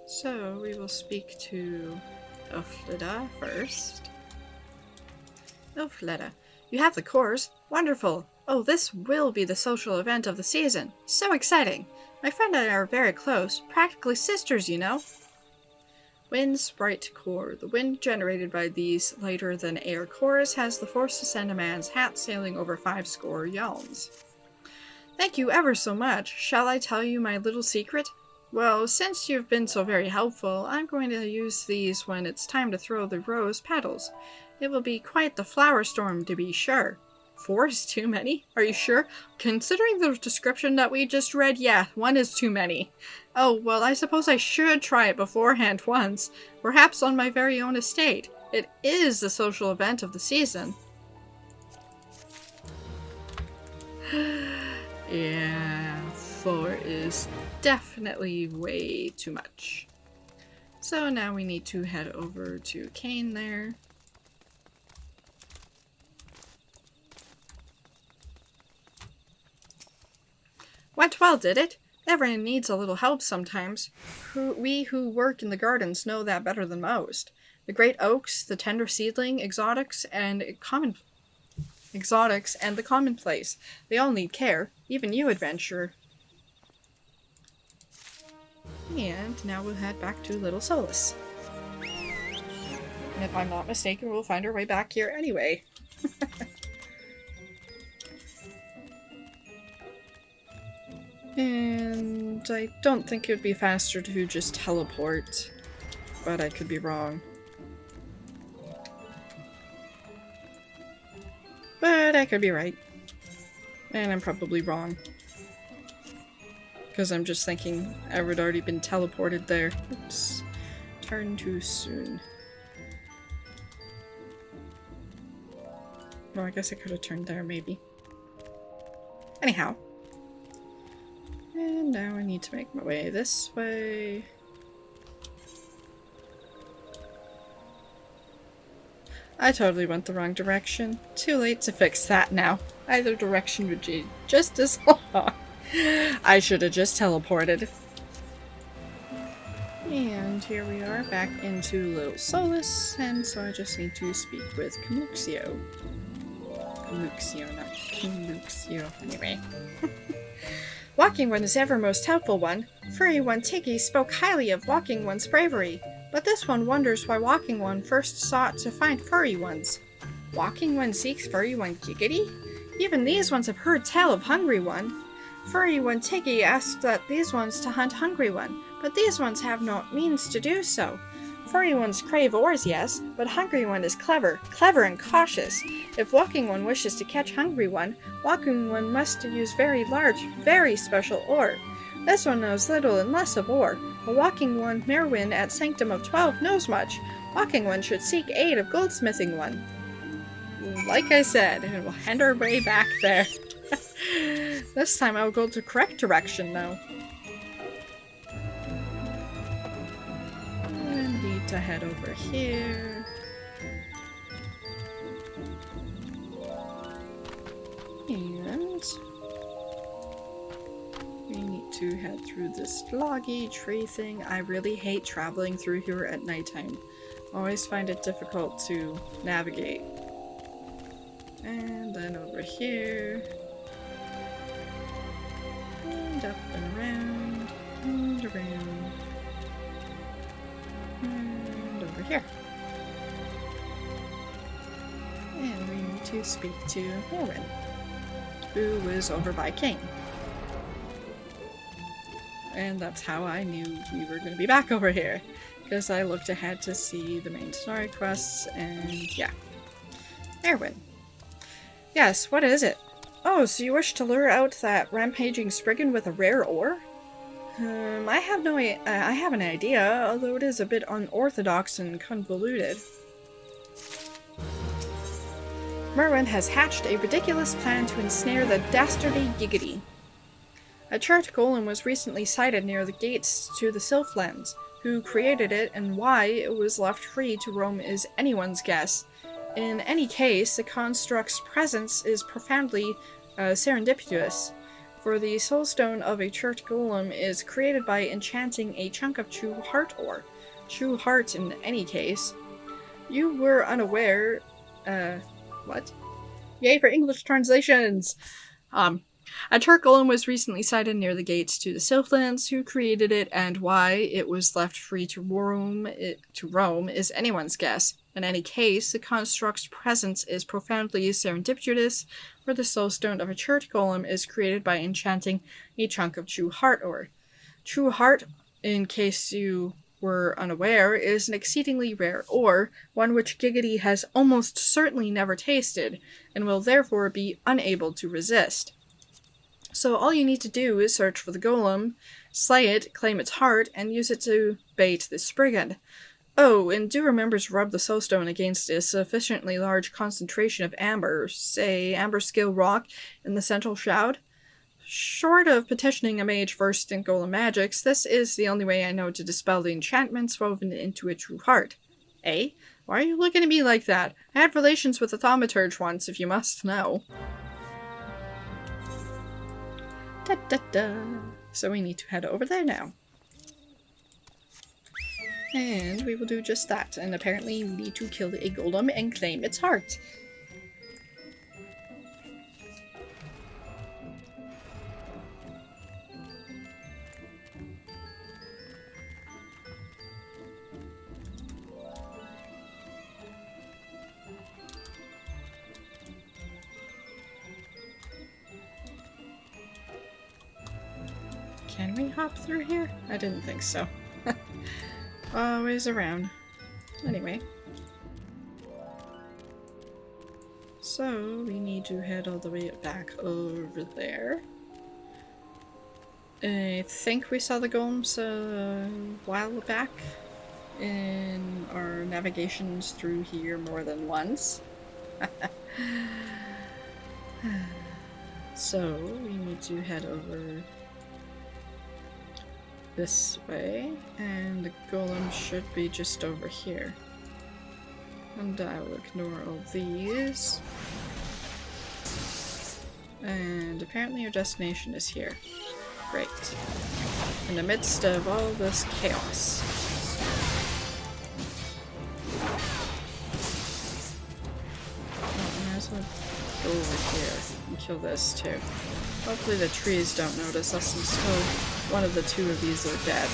So we will speak to Amalj'aa first. Amalj'aa, you have the cores. Wonderful. Oh, this will be the social event of the season. So exciting. My friend and I are very close. Practically sisters, you know. Wind Sprite Core. The wind generated by these lighter-than-air cores has the force to send a man's hat sailing over 50 yalms. Thank you ever so much. Shall I tell you my little secret? Well, since you've been so very helpful, I'm going to use these when it's time to throw the rose petals. It will be quite the flower storm, to be sure. 4 is too many? Are you sure? Considering the description that we just read, yeah, 1 is too many. Oh, well, I suppose I should try it beforehand once, perhaps on my very own estate. It is the social event of the season. Yeah, 4 is definitely way too much. So now we need to head over to Kane there. Went well, did it? Everyone needs a little help sometimes. We who work in the gardens know that better than most. The great oaks, the tender seedling, exotics, and the commonplace. They all need care. Even you, adventurer. And now we'll head back to Little Solus. And if I'm not mistaken, we'll find our way back here anyway. And I don't think it would be faster to just teleport, but I could be wrong. But I could be right. And I'm probably wrong. Because I'm just thinking I would already been teleported there. Oops. Turn too soon. Well, I guess I could have turned there, maybe. Anyhow. And now I need to make my way this way. I totally went the wrong direction. Too late to fix that now. Either direction would be just as long. I should have just teleported. And here we are back into Little Solus, and so I just need to speak with Camuxio. Camuxio, not Camuxio. Anyway. Walking One is ever most helpful one. Furry One Tiggy spoke highly of Walking One's bravery, but this one wonders why Walking One first sought to find Furry Ones. Walking One seeks Furry One Giggity? Even these ones have heard tell of Hungry One. Furry One Tiggy asked that these ones to hunt Hungry One, but these ones have no means to do so. Furry ones crave ores, yes, but Hungry One is clever and cautious. If Walking One wishes to catch Hungry One, Walking One must use very large, very special ore. This one knows little and less of ore, but Walking One Merwin at Sanctum of 12 knows much. Walking One should seek aid of Goldsmithing One. Like I said, and we'll hand our way back there. This time I'll go the correct direction, though. I need to head over here. And we need to head through this loggy tree thing. I really hate traveling through here at nighttime. Always find it difficult to navigate. And then over here. And up and around. And around. And over here. And we need to speak to Warren, who is over by King. And that's how I knew we were going to be back over here. Because I looked ahead to see the main story quests, and yeah. Erwin. Yes, what is it? Oh, so you wish to lure out that rampaging Spriggan with a rare ore? I have an idea, although it is a bit unorthodox and convoluted. Merwin has hatched a ridiculous plan to ensnare the dastardly Giggity. A chart golem was recently sighted near the gates to the Sylphlands. Who created it and why it was left free to roam is anyone's guess. In any case, the construct's presence is profoundly serendipitous, for the soulstone of a church golem is created by enchanting a chunk of true heart ore. True heart in any case. You were unaware... what? Yay for English translations! A church golem was recently sighted near the gates to the Sylphlands. Who created it and why it was left free to roam is anyone's guess. In any case, the construct's presence is profoundly serendipitous, for the soulstone of a church golem is created by enchanting a chunk of true heart ore. True heart, in case you were unaware, is an exceedingly rare ore, one which Giggity has almost certainly never tasted, and will therefore be unable to resist. So all you need to do is search for the golem, slay it, claim its heart, and use it to bait the Spriggan. Oh, and do remember to rub the soulstone against a sufficiently large concentration of amber, say amber scale rock, in the central shroud. Short of petitioning a mage versed in golem magics, this is the only way I know to dispel the enchantments woven into a true heart. Eh? Why are you looking at me like that? I had relations with a thaumaturge once, if you must know. Da-da-da. So we need to head over there now. And we will do just that, and apparently we need to kill a golem and claim its heart. Can we hop through here? I didn't think so. Always around. Anyway. So, we need to head all the way back over there. I think we saw the golems a while back in our navigations through here more than once. So we need to head over this way, and the golem should be just over here. And I will ignore all these. And apparently your destination is here. Great. In the midst of all this chaos. Oh, I might as well go over here and kill this too. Hopefully the trees don't notice us until one of the two of these are dead.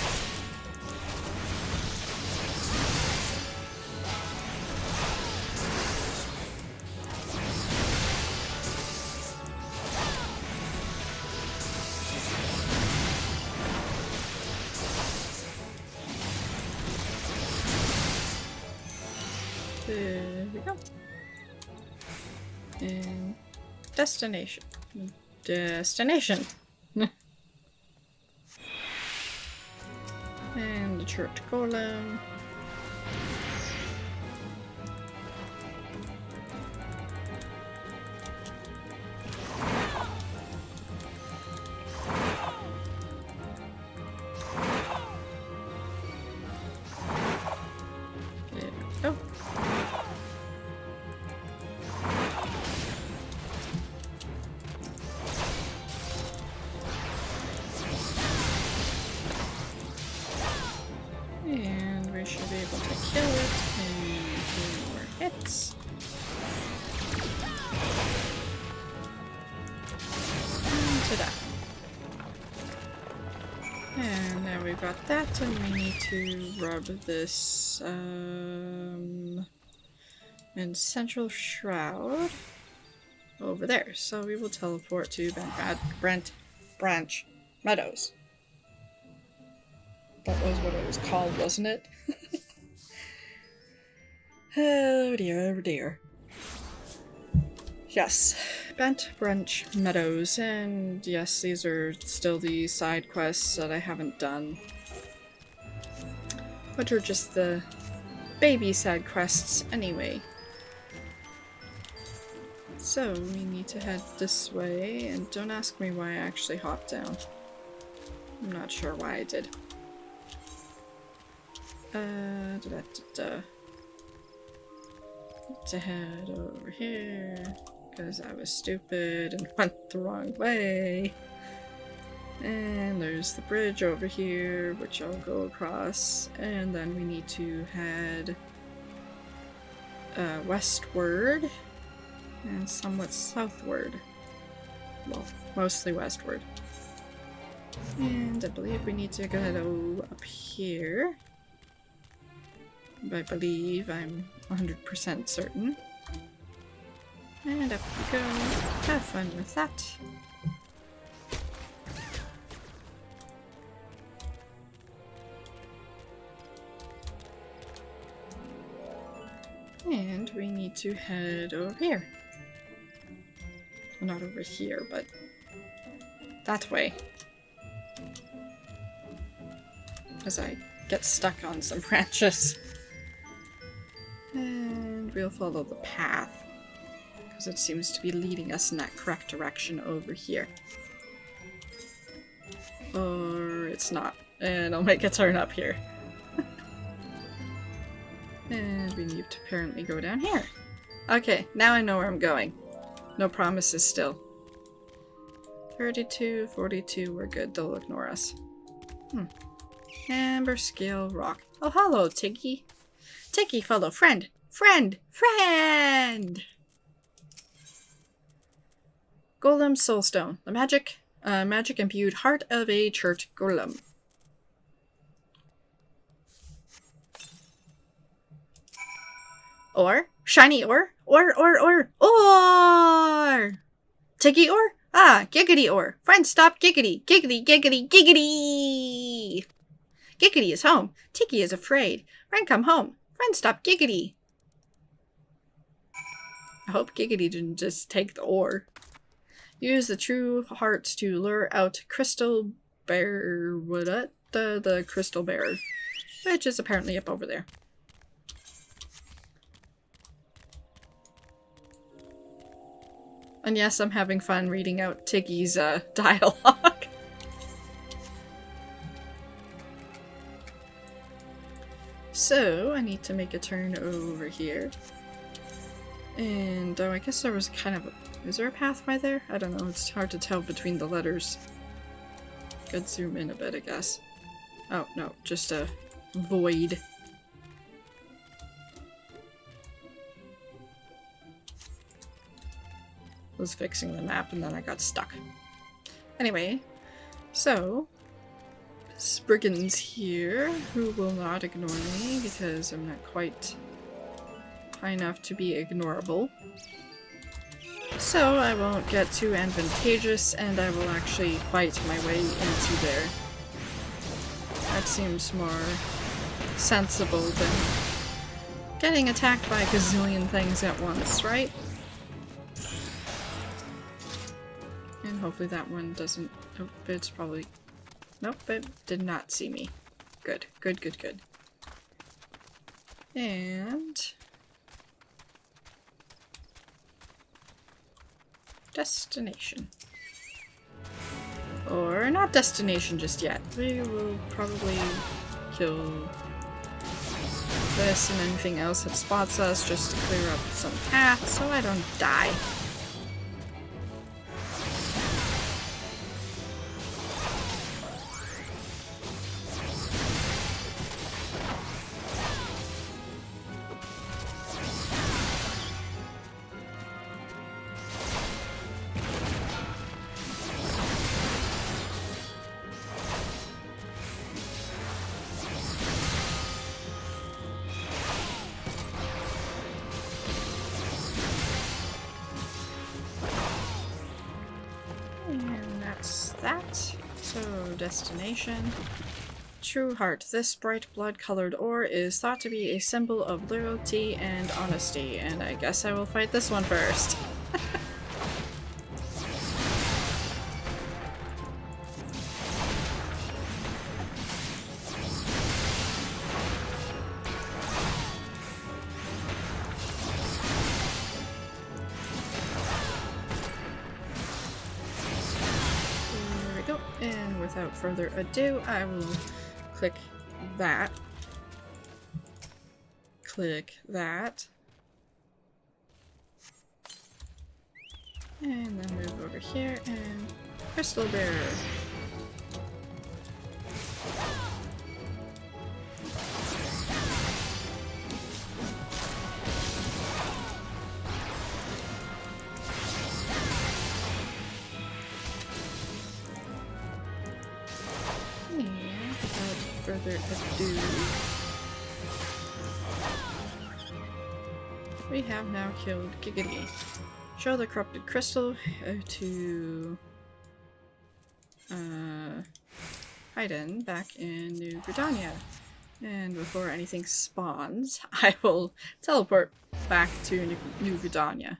There we go. And destination. Destination. And the church golem. There we go. And we should be able to kill it in 2 more hits. And ta-da. And now we've got that, and we need to rub this in Central Shroud over there. So we will teleport to Branch Meadows. That was what it was called, wasn't it? Oh dear, oh dear. Yes, Bent Branch Meadows, and yes, these are still the side quests that I haven't done. Which are just the baby side quests anyway. So, we need to head this way, and don't ask me why I actually hopped down. I'm not sure why I did. To head over here because I was stupid and went the wrong way. And there's the bridge over here, which I'll go across, and then we need to head westward and somewhat southward. Well, mostly westward. And I believe we need to go up here. I believe, I'm 100% certain. And up we go. Have fun with that. And we need to head over here. Well, not over here, but that way. As I get stuck on some branches. And we'll follow the path, because it seems to be leading us in that correct direction over here. Or it's not, and I'll make a turn up here. And we need to apparently go down here. Okay, now I know where I'm going. No promises still. 32, 42, we're good, they'll ignore us. Amber scale rock. Oh, hello, Tiggy. Tiggy, fellow friend. Friend! Golem Soulstone. The magic imbued heart of a church golem. Ore? Shiny ore? Ore! Tiggy ore? Ah, giggity ore. Friend, stop giggity. Giggity. Giggity is home. Tiggy is afraid. Friend, come home. Friend, stop giggity. I hope Giggity didn't just take the ore. Use the true heart to lure out crystal bear... what? The crystal bear. Which is apparently up over there. And yes, I'm having fun reading out Tiggy's dialogue. So, I need to make a turn over here. And, oh, I guess there was kind of a... is there a path by there? I don't know, it's hard to tell between the letters. Could zoom in a bit, I guess. Oh, no, just a void. Was fixing the map and then I got stuck. Anyway, so Spriggan's here, who will not ignore me because I'm not quite high enough to be ignorable. So I won't get too advantageous and I will actually fight my way into there. That seems more sensible than getting attacked by a gazillion things at once, right? And hopefully that one doesn't... oh, it's probably... nope, it did not see me. Good, good, good, good. And... destination. Or not destination just yet. We will probably kill this and anything else that spots us just to clear up some paths so I don't die. Destination. True Heart. This bright blood-colored ore is thought to be a symbol of loyalty and honesty, and I guess I will fight this one first. Without further ado, I will click that. Click that. And then move over here and crystal bearer. Further ado, we have now killed Giggity. Show the corrupted crystal to Haydn back in New Britannia. And before anything spawns, I will teleport back to New Britannia.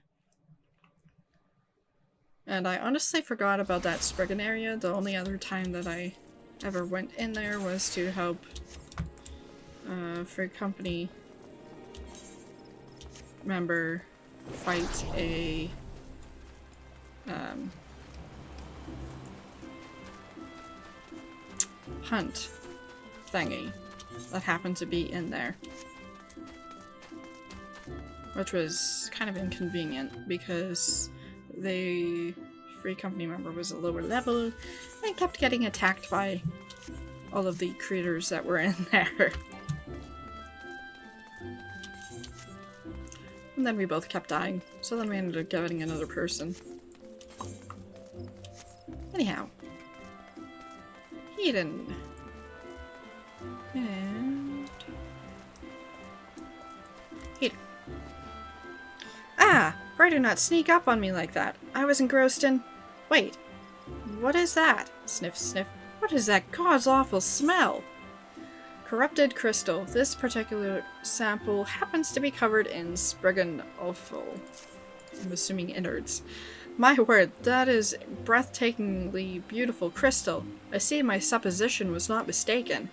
And I honestly forgot about that Spriggan area. The only other time that I ever went in there was to help Free Company member fight a hunt thingy that happened to be in there, which was kind of inconvenient because the Free Company member was a lower level and kept getting attacked by all of the critters that were in there. And then we both kept dying, so then we ended up getting another person. Anyhow. Eden. And... Eden. Ah! Pray do not sneak up on me like that. I was engrossed in... Wait. What is that? Sniff, sniff. What is that god's-awful smell? Corrupted crystal. This particular sample happens to be covered in Spriggan offal. I'm assuming innards. My word, that is breathtakingly beautiful crystal. I see my supposition was not mistaken.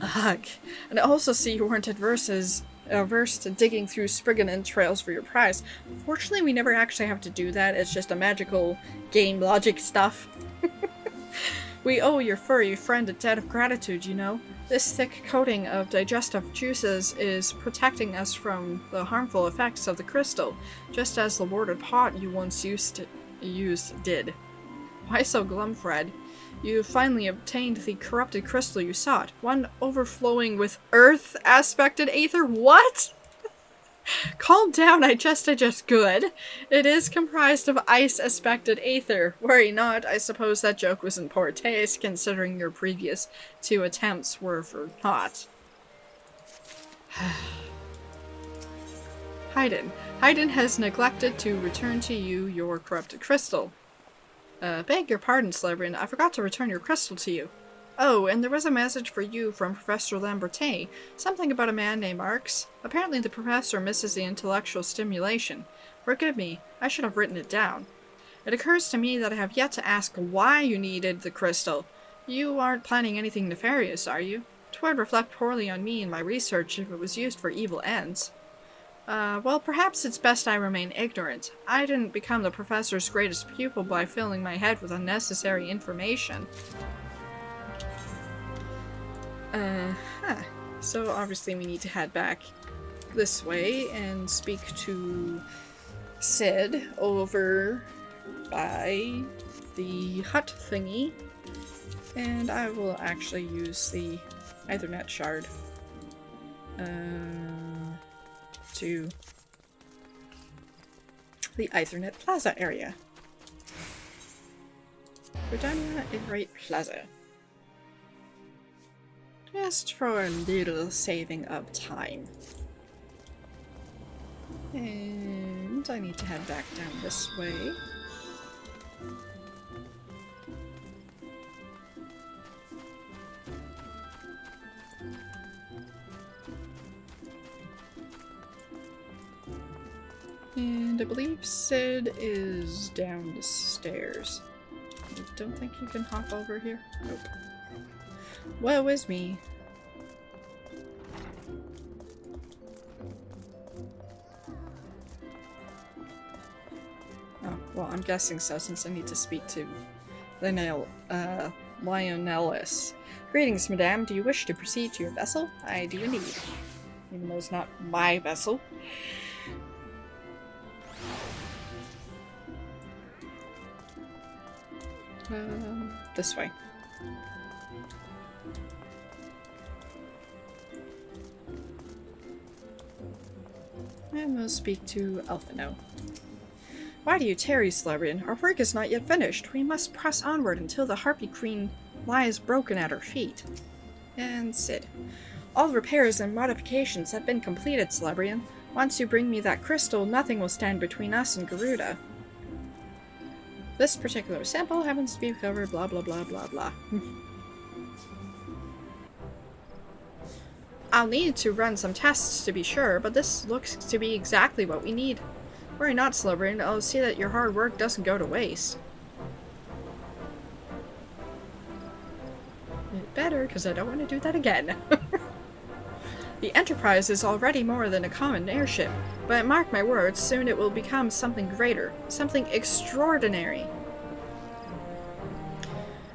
Ugh. And I also see you weren't averse to digging through Spriggan entrails for your prize. Fortunately, we never actually have to do that. It's just a magical game logic stuff. We owe your furry friend a debt of gratitude, you know. This thick coating of digestive juices is protecting us from the harmful effects of the crystal, just as the warded pot you once used did. Why so glum, Fred? You finally obtained the corrupted crystal you sought, one overflowing with earth-aspected aether. What? Calm down, I just good. It is comprised of ice-aspected aether. Worry not, I suppose that joke was in poor taste, considering your previous 2 attempts were for naught. Haydn. Haydn has neglected to return to you your corrupted crystal. Beg your pardon, Celebrian, I forgot to return your crystal to you. Oh, and there was a message for you from Professor Lambertet. Something about a man named Marx. Apparently the professor misses the intellectual stimulation. Forgive me, I should have written it down. It occurs to me that I have yet to ask why you needed the crystal. You aren't planning anything nefarious, are you? 'Twould reflect poorly on me and my research if it was used for evil ends. Well, perhaps it's best I remain ignorant. I didn't become the professor's greatest pupil by filling my head with unnecessary information. So obviously we need to head back this way and speak to Sid over by the hut thingy. And I will actually use the Ethernet shard to the Ethernet Plaza area. Britannia Iterate Plaza. Just for a little saving of time. And I need to head back down this way. And I believe Sid is down the stairs. I don't think you can hop over here. Nope. Woe is me. Oh, well, I'm guessing so since I need to speak to the Lionellis. Greetings, madame. Do you wish to proceed to your vessel? I do indeed. Even though it's not my vessel. This way. And we'll speak to Elfino. Why do you tarry, Celebrian? Our work is not yet finished. We must press onward until the Harpy Queen lies broken at our feet. And Sid. All repairs and modifications have been completed, Celebrian. Once you bring me that crystal, nothing will stand between us and Garuda. This particular sample happens to be covered blah blah blah blah blah. I'll need to run some tests to be sure, but this looks to be exactly what we need. Worry not, Celebrian. I'll see that your hard work doesn't go to waste. It better, because I don't want to do that again. The Enterprise is already more than a common airship, but mark my words, soon it will become something greater, something extraordinary.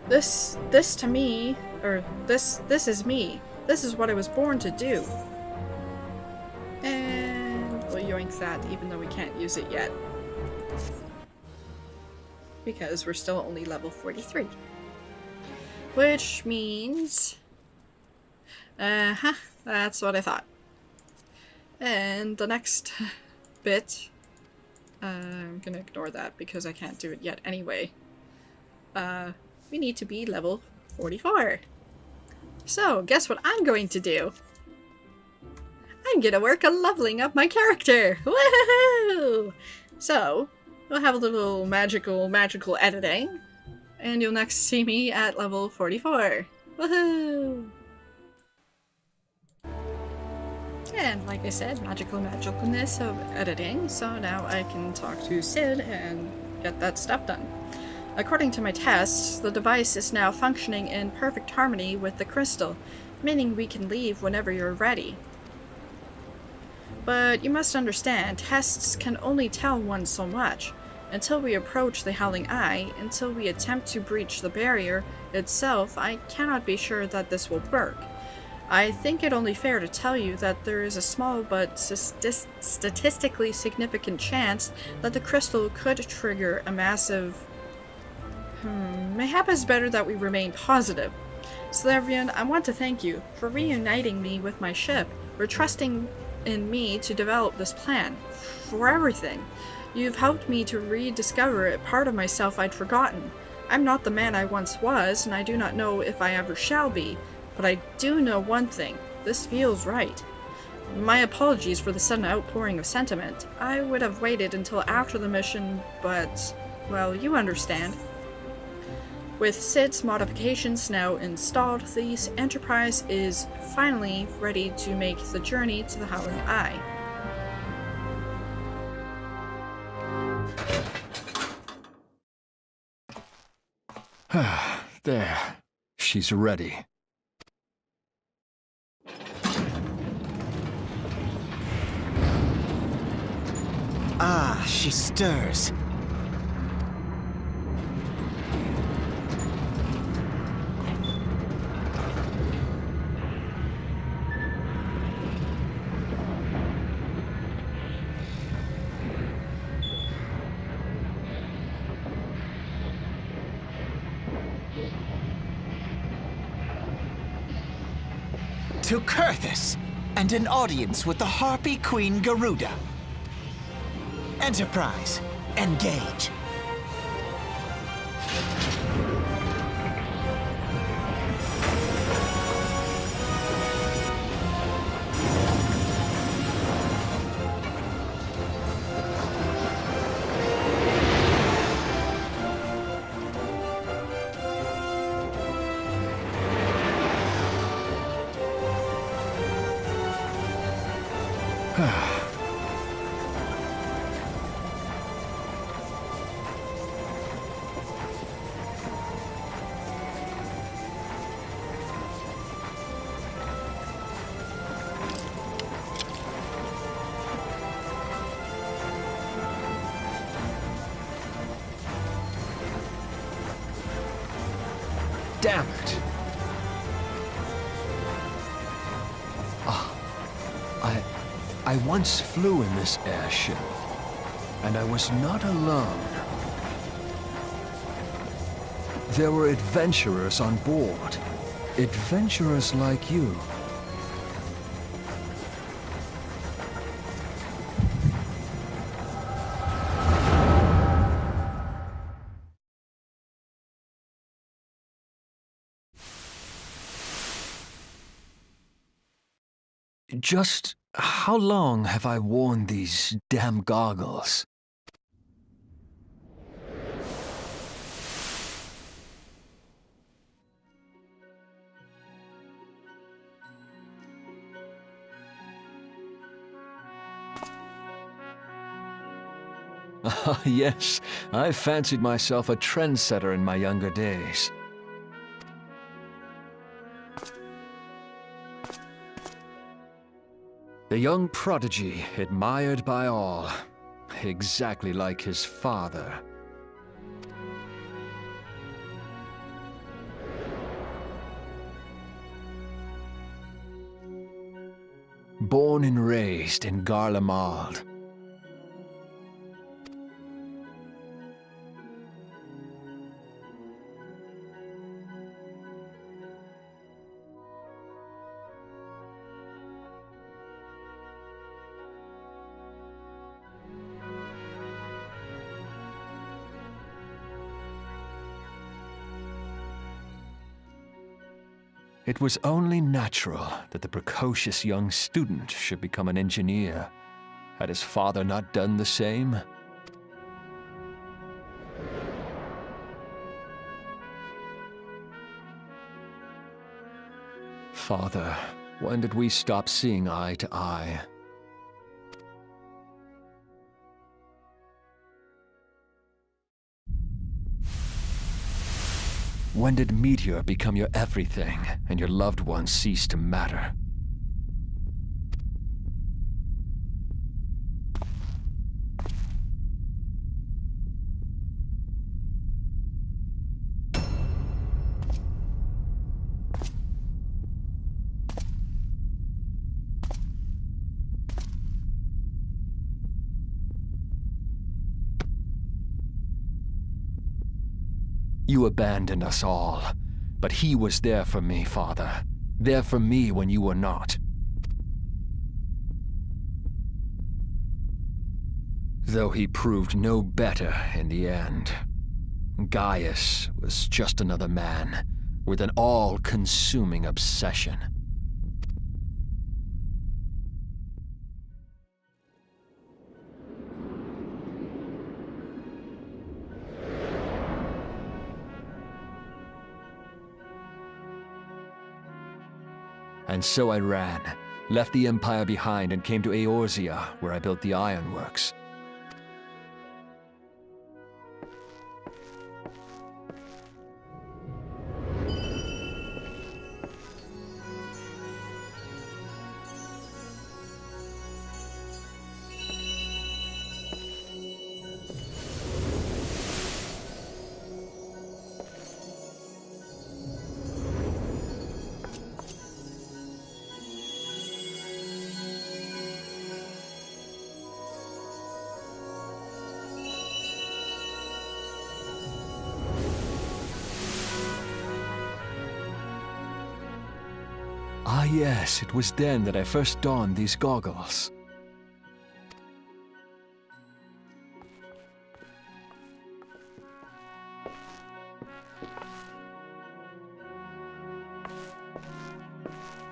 This to me, or this is me. This is what I was born to do. And we'll yoink that, even though we can't use it yet. Because we're still only level 43. Which means... that's what I thought. And the next bit... I'm gonna ignore that because I can't do it yet anyway. We need to be level 44. So, guess what I'm going to do? I'm gonna work on leveling up my character! Woohoo! So, we'll have a little magical editing, and you'll next see me at level 44. Woohoo! And like I said, magicalness of editing, so now I can talk to Sid and get that stuff done. According to my tests, the device is now functioning in perfect harmony with the crystal, meaning we can leave whenever you're ready. But you must understand, tests can only tell one so much. Until we approach the Howling Eye, until we attempt to breach the barrier itself, I cannot be sure that this will work. I think it only fair to tell you that there is a small but statistically significant chance that the crystal could trigger a massive... Mayhap it's better that we remain positive. Slavrian, I want to thank you for reuniting me with my ship, for trusting in me to develop this plan, for everything. You've helped me to rediscover a part of myself I'd forgotten. I'm not the man I once was, and I do not know if I ever shall be. But I do know one thing. This feels right. My apologies for the sudden outpouring of sentiment. I would have waited until after the mission, but... well, you understand. With Sid's modifications now installed, the Enterprise is finally ready to make the journey to the Howling Eye. There. She's ready. Ah, she stirs. To Kurthus, and an audience with the Harpy Queen Garuda. Enterprise, engage. Damn it! I once flew in this airship, and I was not alone. There were adventurers on board. Adventurers like you. Just how long have I worn these damn goggles? Ah, yes, I fancied myself a trendsetter in my younger days. The young prodigy, admired by all, exactly like his father. Born and raised in Amalj'aa. It was only natural that the precocious young student should become an engineer. Had his father not done the same? Father, when did we stop seeing eye to eye? When did Meteor become your everything and your loved ones cease to matter? You abandoned us all, but he was there for me, Father. There for me when you were not. Though he proved no better in the end. Gaius was just another man, with an all-consuming obsession. And so I ran, left the Empire behind and came to Eorzea, where I built the ironworks. Ah yes, it was then that I first donned these goggles.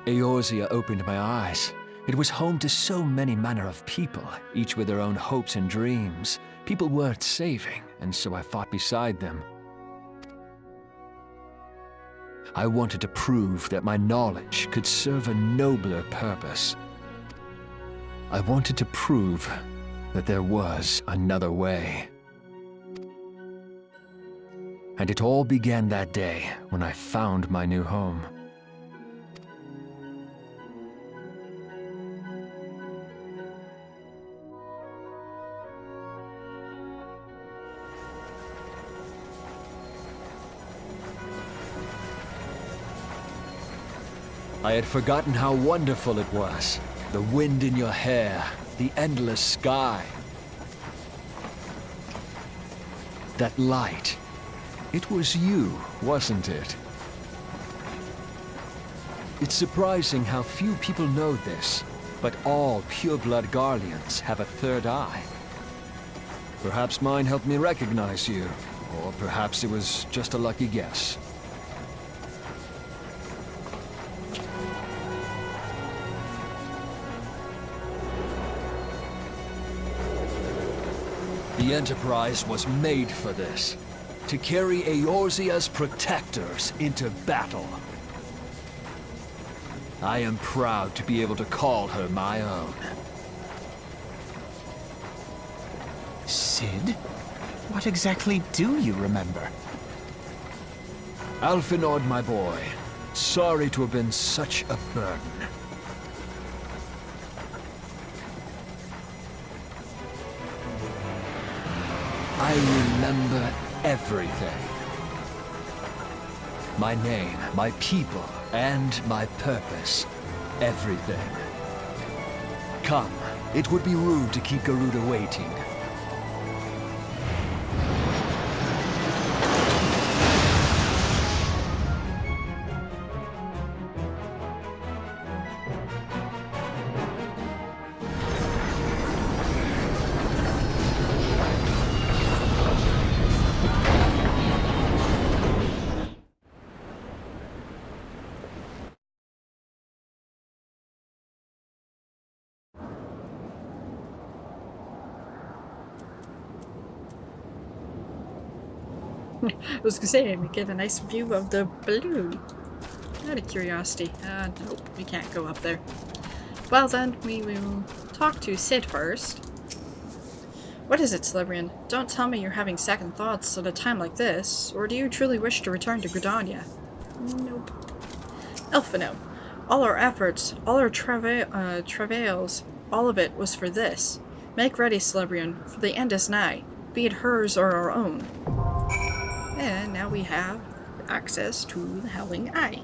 Eorzea opened my eyes. It was home to so many manner of people, each with their own hopes and dreams. People worth saving, and so I fought beside them. I wanted to prove that my knowledge could serve a nobler purpose. I wanted to prove that there was another way. And it all began that day when I found my new home. I had forgotten how wonderful it was. The wind in your hair, the endless sky. That light. It was you, wasn't it? It's surprising how few people know this, but all pureblood Garleans have a third eye. Perhaps mine helped me recognize you, or perhaps it was just a lucky guess. The Enterprise was made for this, to carry Eorzea's protectors into battle. I am proud to be able to call her my own. Sid? What exactly do you remember? Alphinaud, my boy, sorry to have been such a burden. I remember everything. My name, my people, and my purpose. Everything. Come, it would be rude to keep Garuda waiting. I was gonna say, we get a nice view of the balloon. Out of curiosity. Nope, we can't go up there. Well then, we will talk to Sid first. What is it, Slibrian? Don't tell me you're having second thoughts at a time like this, or do you truly wish to return to Gridania? Nope. Elfino, all our efforts, all our travails, all of it was for this. Make ready, Slibrian, for the end is nigh, be it hers or our own. And now we have access to the Howling Eye.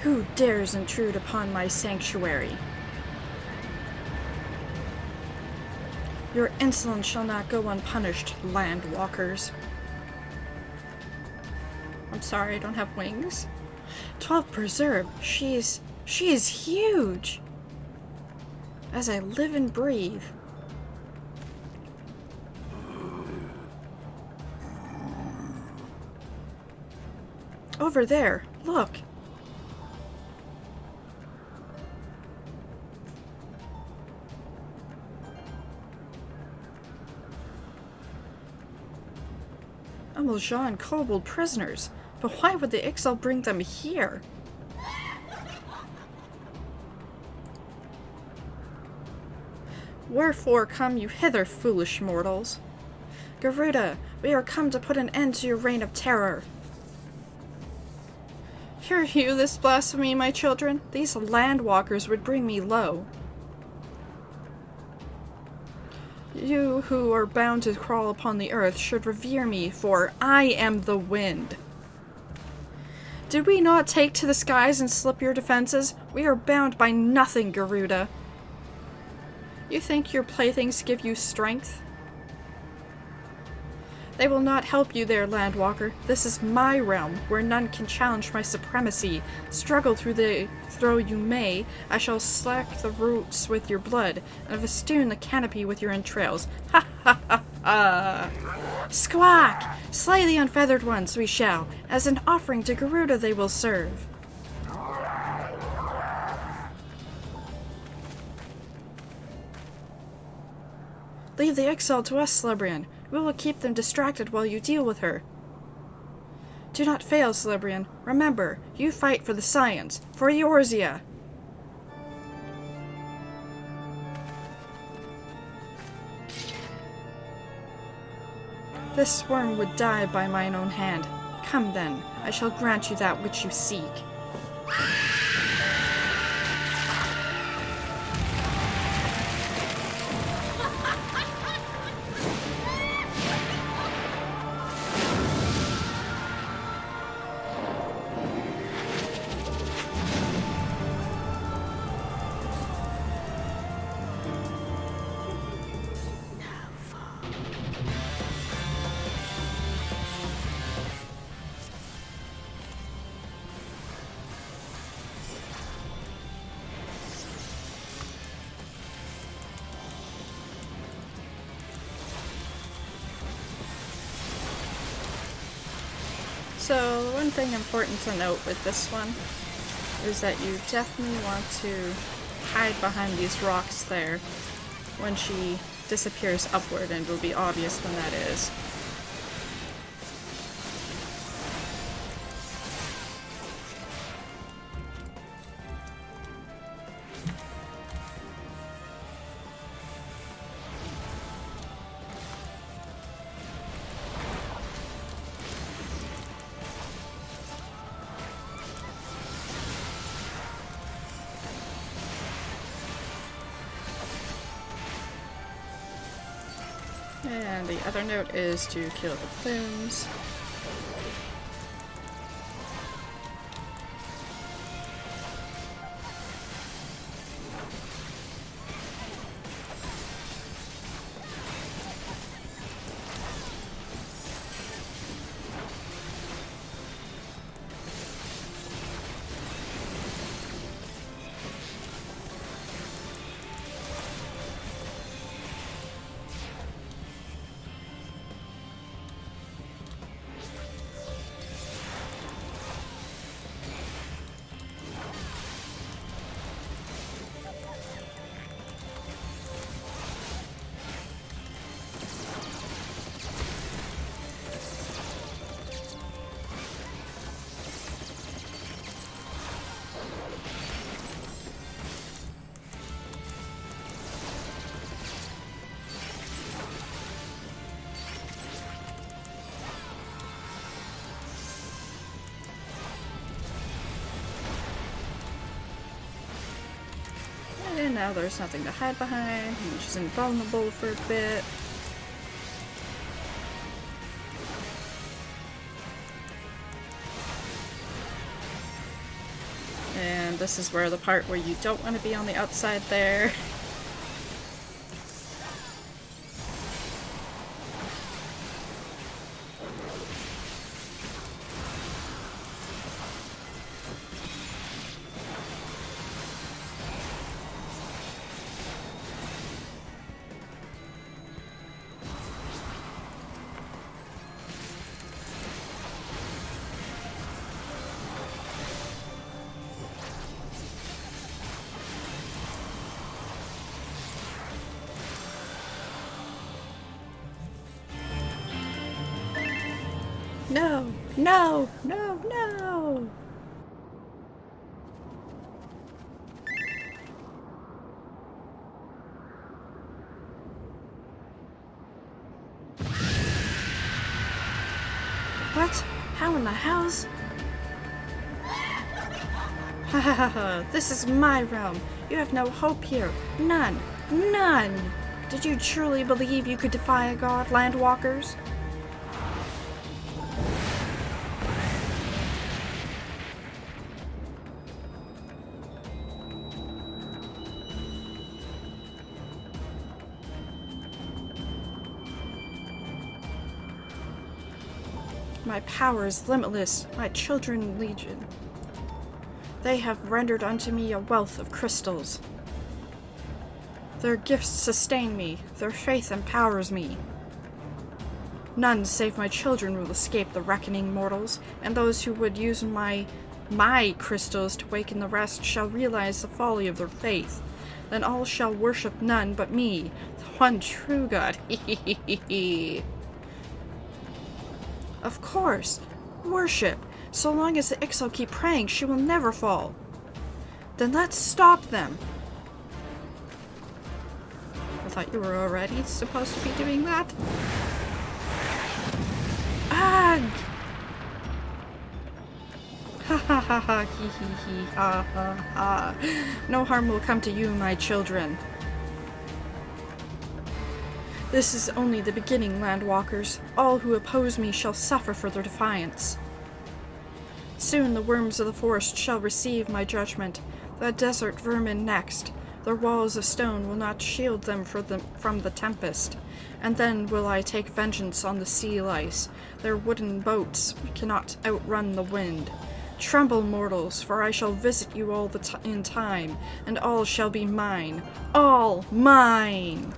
Who dares intrude upon my sanctuary? Your insolence shall not go unpunished, landwalkers. I'm sorry, I don't have wings. 12 Preserve, she is huge! As I live and breathe. Over there, look! Amalj'aa and kobold prisoners, but why would the XIV bring them here? Wherefore come you hither, foolish mortals? Garuda, we are come to put an end to your reign of terror. Hear you this blasphemy, my children? These landwalkers would bring me low. You who are bound to crawl upon the earth should revere me, for I am the wind. Did we not take to the skies and slip your defenses? We are bound by nothing, Garuda. You think your playthings give you strength? They will not help you there, Landwalker. This is my realm, where none can challenge my supremacy. Struggle though you may, I shall slack the roots with your blood, and festoon the canopy with your entrails. Ha ha ha ha! Squawk! Slay the unfeathered ones, we shall. As an offering to Garuda they will serve. Leave the exile to us, Slibrian. We will keep them distracted while you deal with her. Do not fail, Slibrian. Remember, you fight for the science, for Eorzea. This worm would die by mine own hand. Come then, I shall grant you that which you seek. So, one thing important to note with this one is that you definitely want to hide behind these rocks there when she disappears upward, and it will be obvious when that is. And the other note is to kill the plumes. now there's nothing to hide behind, and she's invulnerable for a bit. And this is where the part where you don't want to be on the outside there. No! No! No! No! What? How in the hell's... Ha ha ha ha! This is my realm! You have no hope here! None! None! Did you truly believe you could defy a god, landwalkers? My power is limitless, my children legion. They have rendered unto me a wealth of crystals. Their gifts sustain me, their faith empowers me. None save my children will escape the reckoning mortals, and those who would use my crystals to waken the rest shall realize the folly of their faith. Then all shall worship none but me, the one true God. Of course! Worship! So long as the XIV keep praying, she will never fall. Then let's stop them! I thought you were already supposed to be doing that. Ugh! Ha ha ha ha, hee hee hee, ha ha ha. No harm will come to you, my children. This is only the beginning, landwalkers. All who oppose me shall suffer for their defiance. Soon the worms of the forest shall receive my judgment, the desert vermin next. Their walls of stone will not shield them from the tempest. And then will I take vengeance on the sea lice. Their wooden boats cannot outrun the wind. Tremble, mortals, for I shall visit you all in time, and all shall be mine. All mine!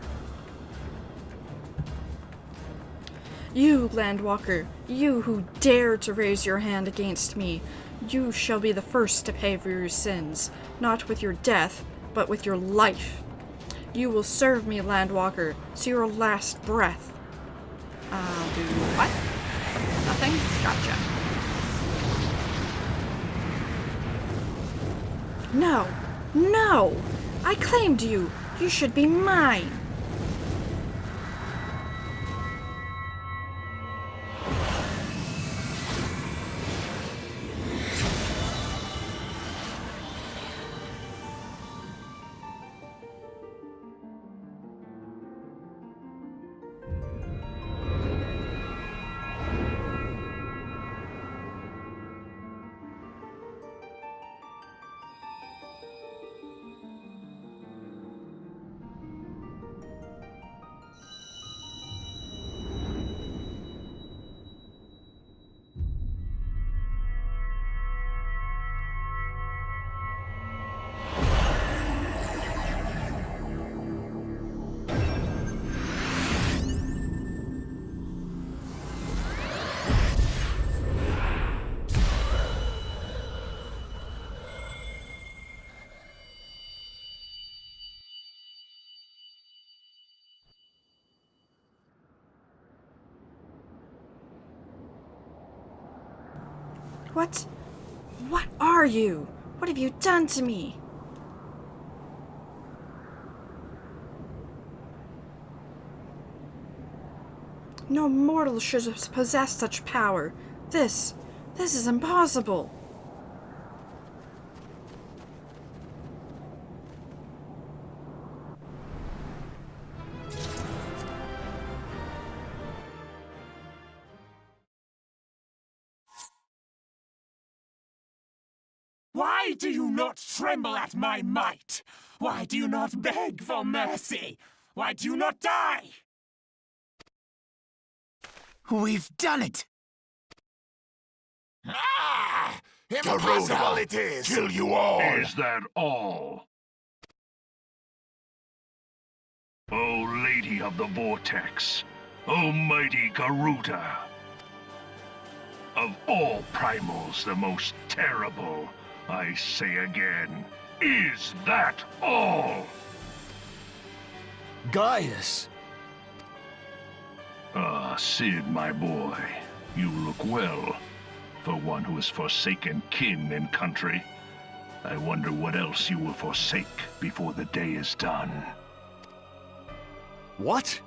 You, landwalker, you who dare to raise your hand against me, you shall be the first to pay for your sins, not with your death, but with your life. You will serve me, landwalker, to your last breath. I'll do what? Nothing? Gotcha. No! No! I claimed you! You should be mine! What? What are you? What have you done to me? No mortal should possess such power. This is impossible. Why do you not tremble at my might? Why do you not beg for mercy? Why do you not die? We've done it! Ah! Impossible Garuda, it is! kill you all! Is that all? O Lady of the Vortex, O mighty Garuda, of all primals the most terrible, I say again, is that all? Gaius! Ah, Sid, my boy, you look well. For one who has forsaken kin and country, I wonder what else you will forsake before the day is done. What?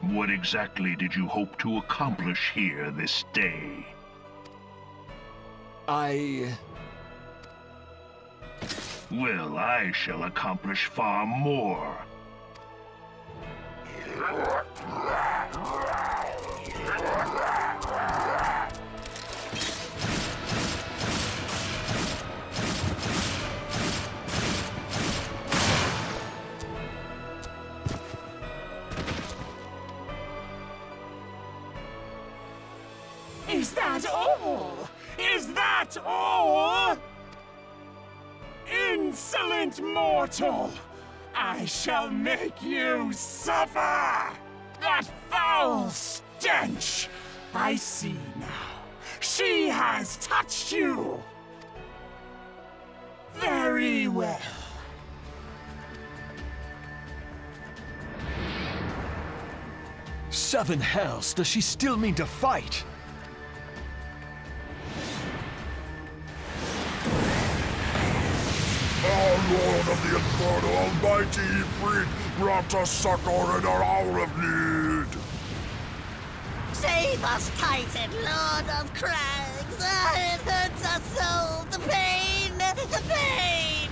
What exactly did you hope to accomplish here this day? Well, I shall accomplish far more. Is that all? Is that all? Insolent mortal! I shall make you suffer! That foul stench! I see now. She has touched you! Very well. Seven hells, does she still mean to fight? Our Lord of the Inferno, Almighty Ifrit, brought us succor in our hour of need. Save us, Titan, Lord of Crags! Ah, it hurts us so! The pain! The pain!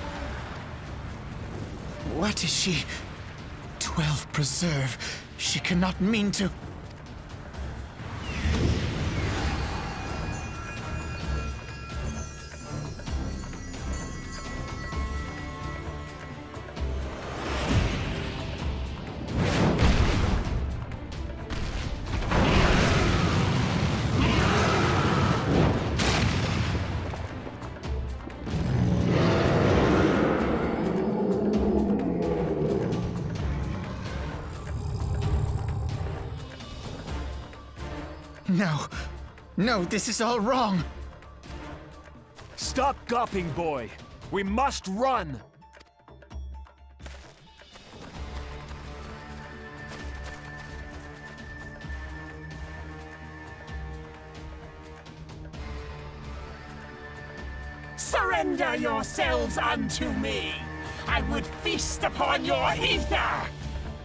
What is she? 12 preserve. She cannot mean to... No. No, this is all wrong. Stop gawping, boy. We must run. Surrender yourselves unto me! I would feast upon your ether!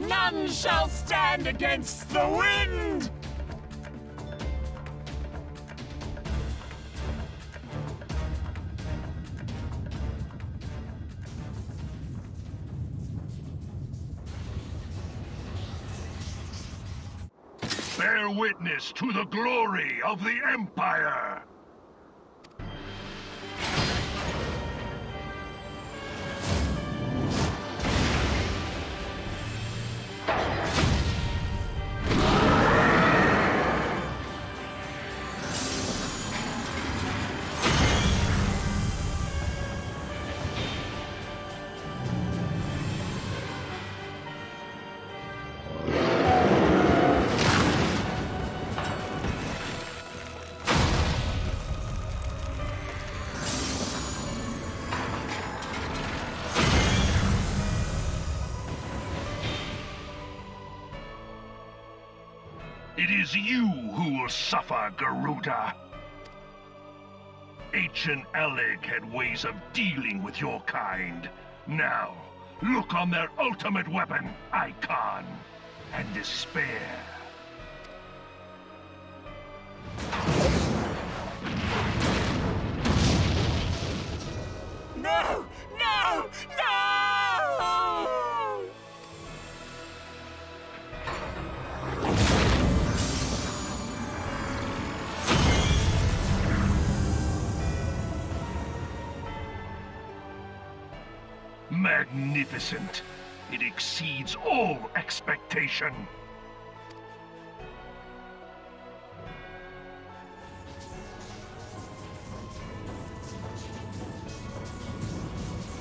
None shall stand against the wind! Bear witness to the glory of the Empire! It is you who will suffer, Garuda. Ancient Alleg had ways of dealing with your kind. Now, look on their ultimate weapon, Icon, and despair. No! No! No! Magnificent. It exceeds all expectation.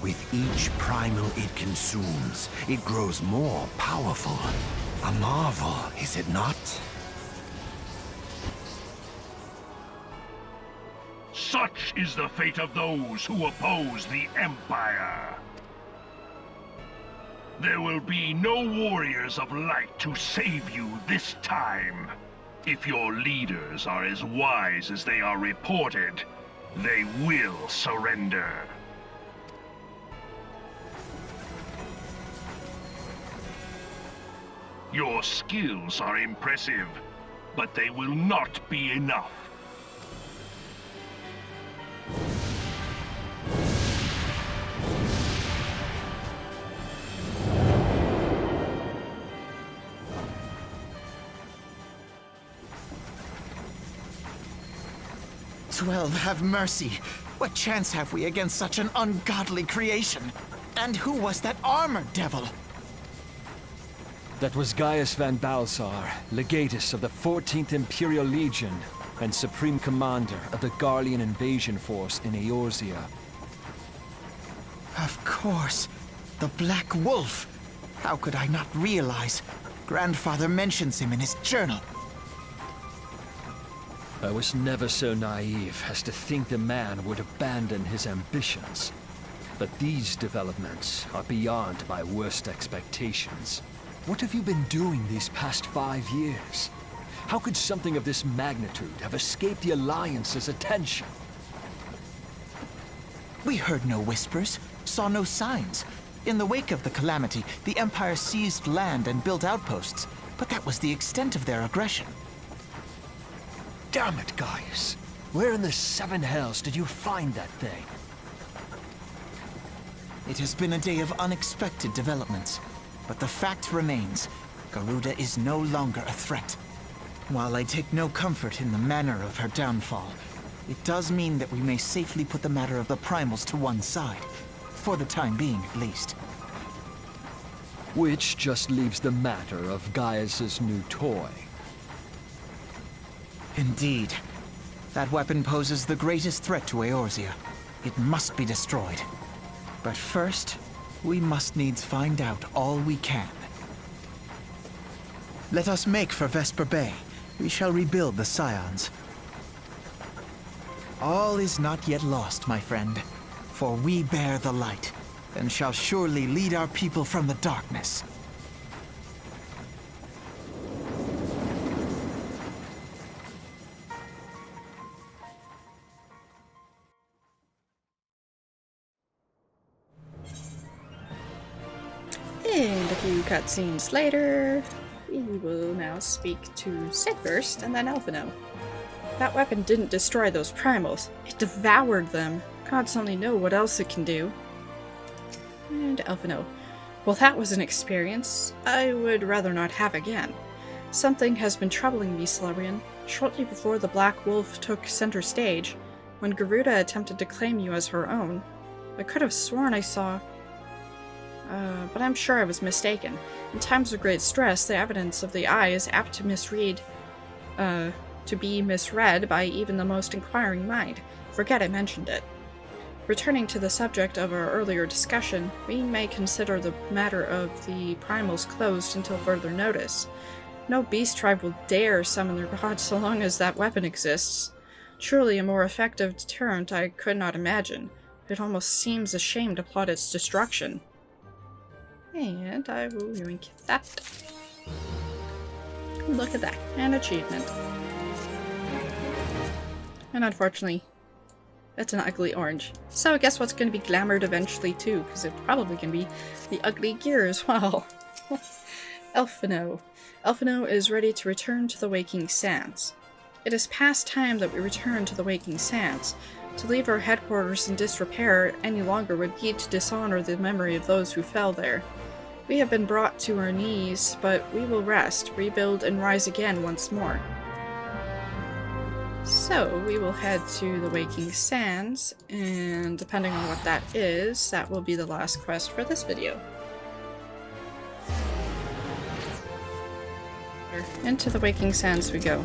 With each primal it consumes, it grows more powerful. A marvel, is it not? Such is the fate of those who oppose the Empire. There will be no warriors of light to save you this time. If your leaders are as wise as they are reported, they will surrender. Your skills are impressive, but they will not be enough. XII, have mercy. What chance have we against such an ungodly creation? And who was that armored devil? That was Gaius van Balsar, legatus of the 14th Imperial Legion and Supreme Commander of the Garlean invasion force in Eorzea. Of course. The Black Wolf. How could I not realize? Grandfather mentions him in his journal. I was never so naive as to think the man would abandon his ambitions. But these developments are beyond my worst expectations. What have you been doing these past 5 years? How could something of this magnitude have escaped the Alliance's attention? We heard no whispers, saw no signs. In the wake of the calamity, the Empire seized land and built outposts, but that was the extent of their aggression. Damn it, Gaius! Where in the seven hells did you find that thing? It has been a day of unexpected developments, but the fact remains, Garuda is no longer a threat. While I take no comfort in the manner of her downfall, it does mean that we may safely put the matter of the primals to one side, for the time being at least. Which just leaves the matter of Gaius's new toy. Indeed. That weapon poses the greatest threat to Eorzea. It must be destroyed. But first, we must needs find out all we can. Let us make for Vesper Bay. We shall rebuild the Scions. All is not yet lost, my friend. For we bear the light, and shall surely lead our people from the darkness. And a few cutscenes later, we will now speak to Sid first, and then Elfino. That weapon didn't destroy those primals. It devoured them. Gods only know what else it can do. And Elfino. Well, that was an experience I would rather not have again. Something has been troubling me, Celebrian. Shortly before the Black Wolf took center stage, when Garuda attempted to claim you as her own, I could have sworn I saw... but I'm sure I was mistaken. In times of great stress, the evidence of the eye is apt to be misread by even the most inquiring mind. Forget I mentioned it. Returning to the subject of our earlier discussion, we may consider the matter of the primals closed until further notice. No beast tribe will dare summon their god so long as that weapon exists. Truly a more effective deterrent I could not imagine. It almost seems a shame to plot its destruction. And I will yoink that. Look at that. An achievement. And unfortunately, that's an ugly orange. So I guess what's going to be glamored eventually too, because it's probably going to be the ugly gear as well. Elfino. Elfino is ready to return to the Waking Sands. It is past time that we return to the Waking Sands. To leave our headquarters in disrepair any longer would be to dishonor the memory of those who fell there. We have been brought to our knees, but we will rest, rebuild, and rise again once more. So we will head to the Waking Sands, and depending on what that is, that will be the last quest for this video. Into the Waking Sands we go.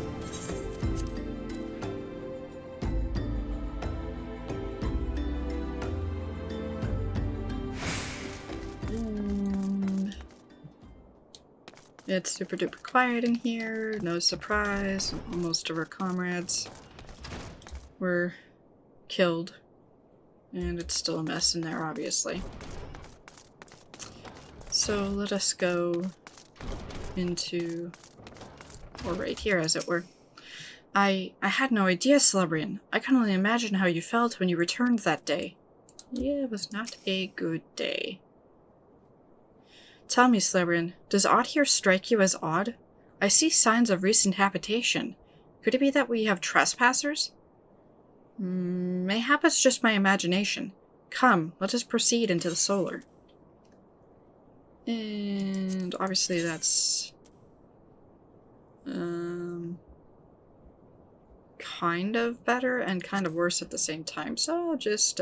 It's super duper quiet in here, no surprise. Most of our comrades were killed, and it's still a mess in there, obviously. So let us go into, or right here as it were. I had no idea, Celebrian. I can only imagine how you felt when you returned that day. Yeah, it was not a good day. Tell me, Celebrian, does odd here strike you as odd? I see signs of recent habitation. Could it be that we have trespassers? Mayhap it's just my imagination. Come, let us proceed into the solar. And obviously that's kind of better and kind of worse at the same time. So I'll just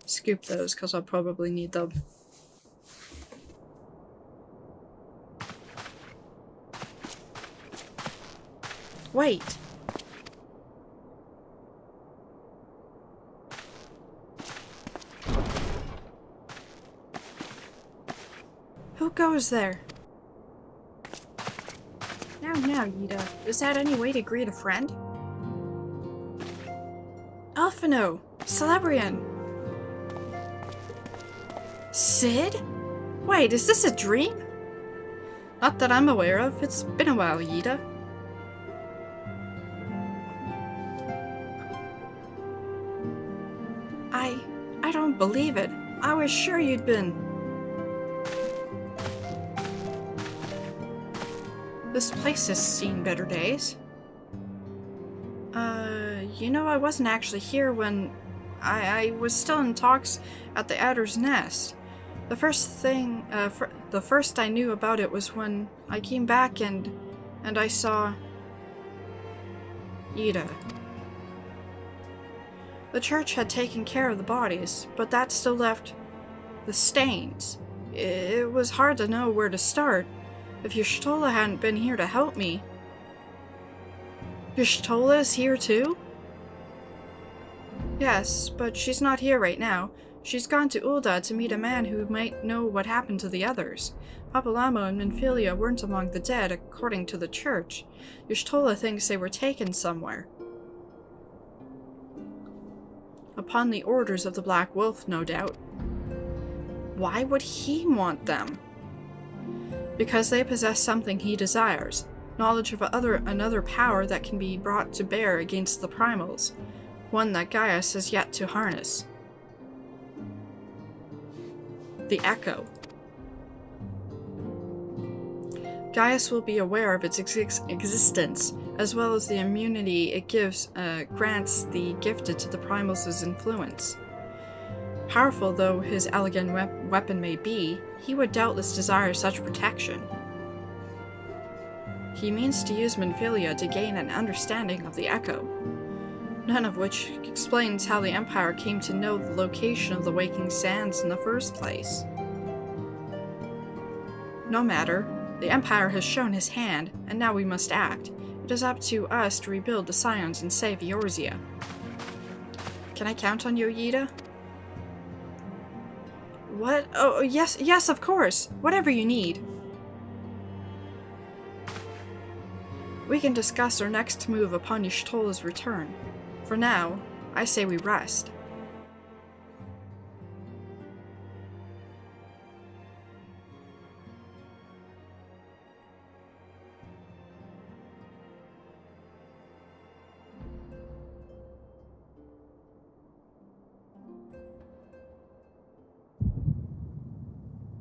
scoop those because I'll probably need them. Wait. Who goes there? Now, Yida. Is that any way to greet a friend? Alphino! Celebrian! Sid? Wait, is this a dream? Not that I'm aware of. It's been a while, Yida. I don't believe it. I was sure you'd been. This place has seen better days. You know, I wasn't actually here when I was still in talks at the Adder's Nest. The first I knew about it was when I came back and I saw Ida. The church had taken care of the bodies, but that still left the stains. It was hard to know where to start. If Y'shtola hadn't been here to help me. Y'shtola is here too? Yes, but she's not here right now. She's gone to Ul'dah to meet a man who might know what happened to the others. Amalj'aa and Minfilia weren't among the dead, according to the church. Y'shtola thinks they were taken somewhere. Upon the orders of the Black Wolf, no doubt. Why would he want them? Because they possess something he desires. Knowledge of another power that can be brought to bear against the primals. One that Gaius has yet to harness. The Echo. Gaius will be aware of its existence, as well as the immunity it grants the gifted to the primals' influence. Powerful though his elegant weapon may be, he would doubtless desire such protection. He means to use Minfilia to gain an understanding of the Echo, none of which explains how the Empire came to know the location of the Waking Sands in the first place. No matter, the Empire has shown his hand, and now we must act. It is up to us to rebuild the Scions and save Eorzea. Can I count on you, Yida? What? Oh, yes, of course. Whatever you need. We can discuss our next move upon Y'shtola's return. For now, I say we rest.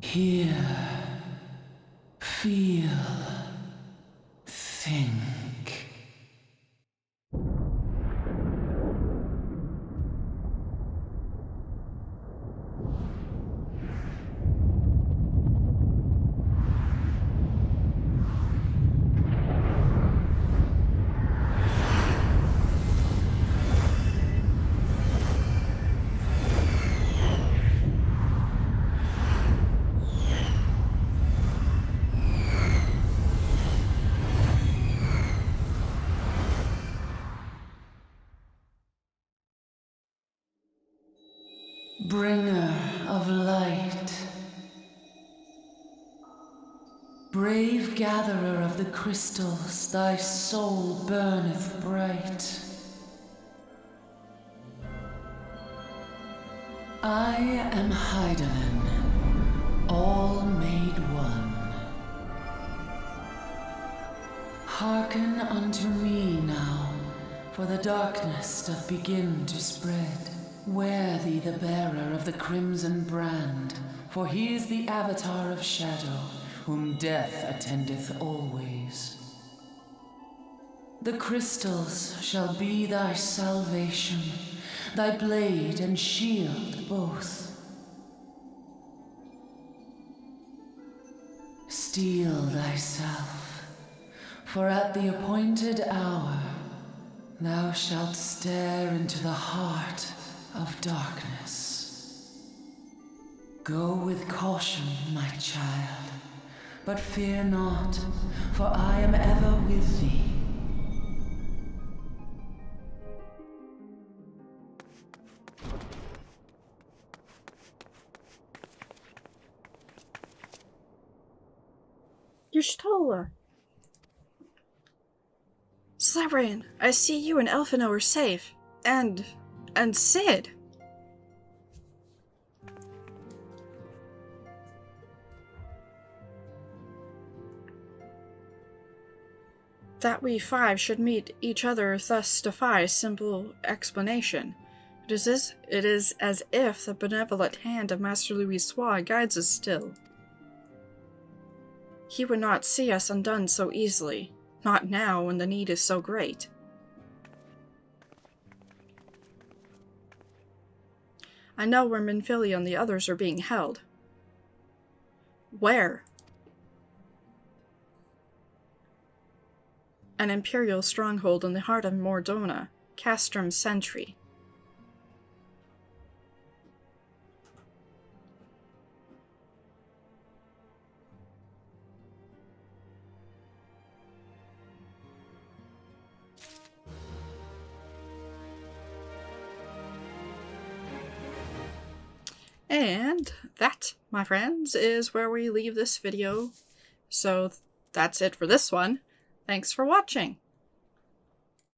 Hear, feel, think. Bringer of light. Brave gatherer of the crystals, thy soul burneth bright. I am Hydaelyn, all made one. Hearken unto me now, for the darkness doth begin to spread. Wear thee the bearer of the crimson brand, for he is the avatar of shadow, whom death attendeth always. The crystals shall be thy salvation, thy blade and shield both. Steel thyself, for at the appointed hour thou shalt stare into the heart of darkness. Go with caution, my child, but fear not, for I am ever with thee. Y'shtola. Spriggan, I see you and Elfino are safe. And Sid. That we five should meet each other thus defies simple explanation. It is as if the benevolent hand of Master Louis guides us still. He would not see us undone so easily, not now when the need is so great. I know where Minfilia and the others are being held. Where? An Imperial stronghold in the heart of Mordona, Castrum's Sentry. And that, my friends, is where we leave this video. So that's it for this one. Thanks for watching.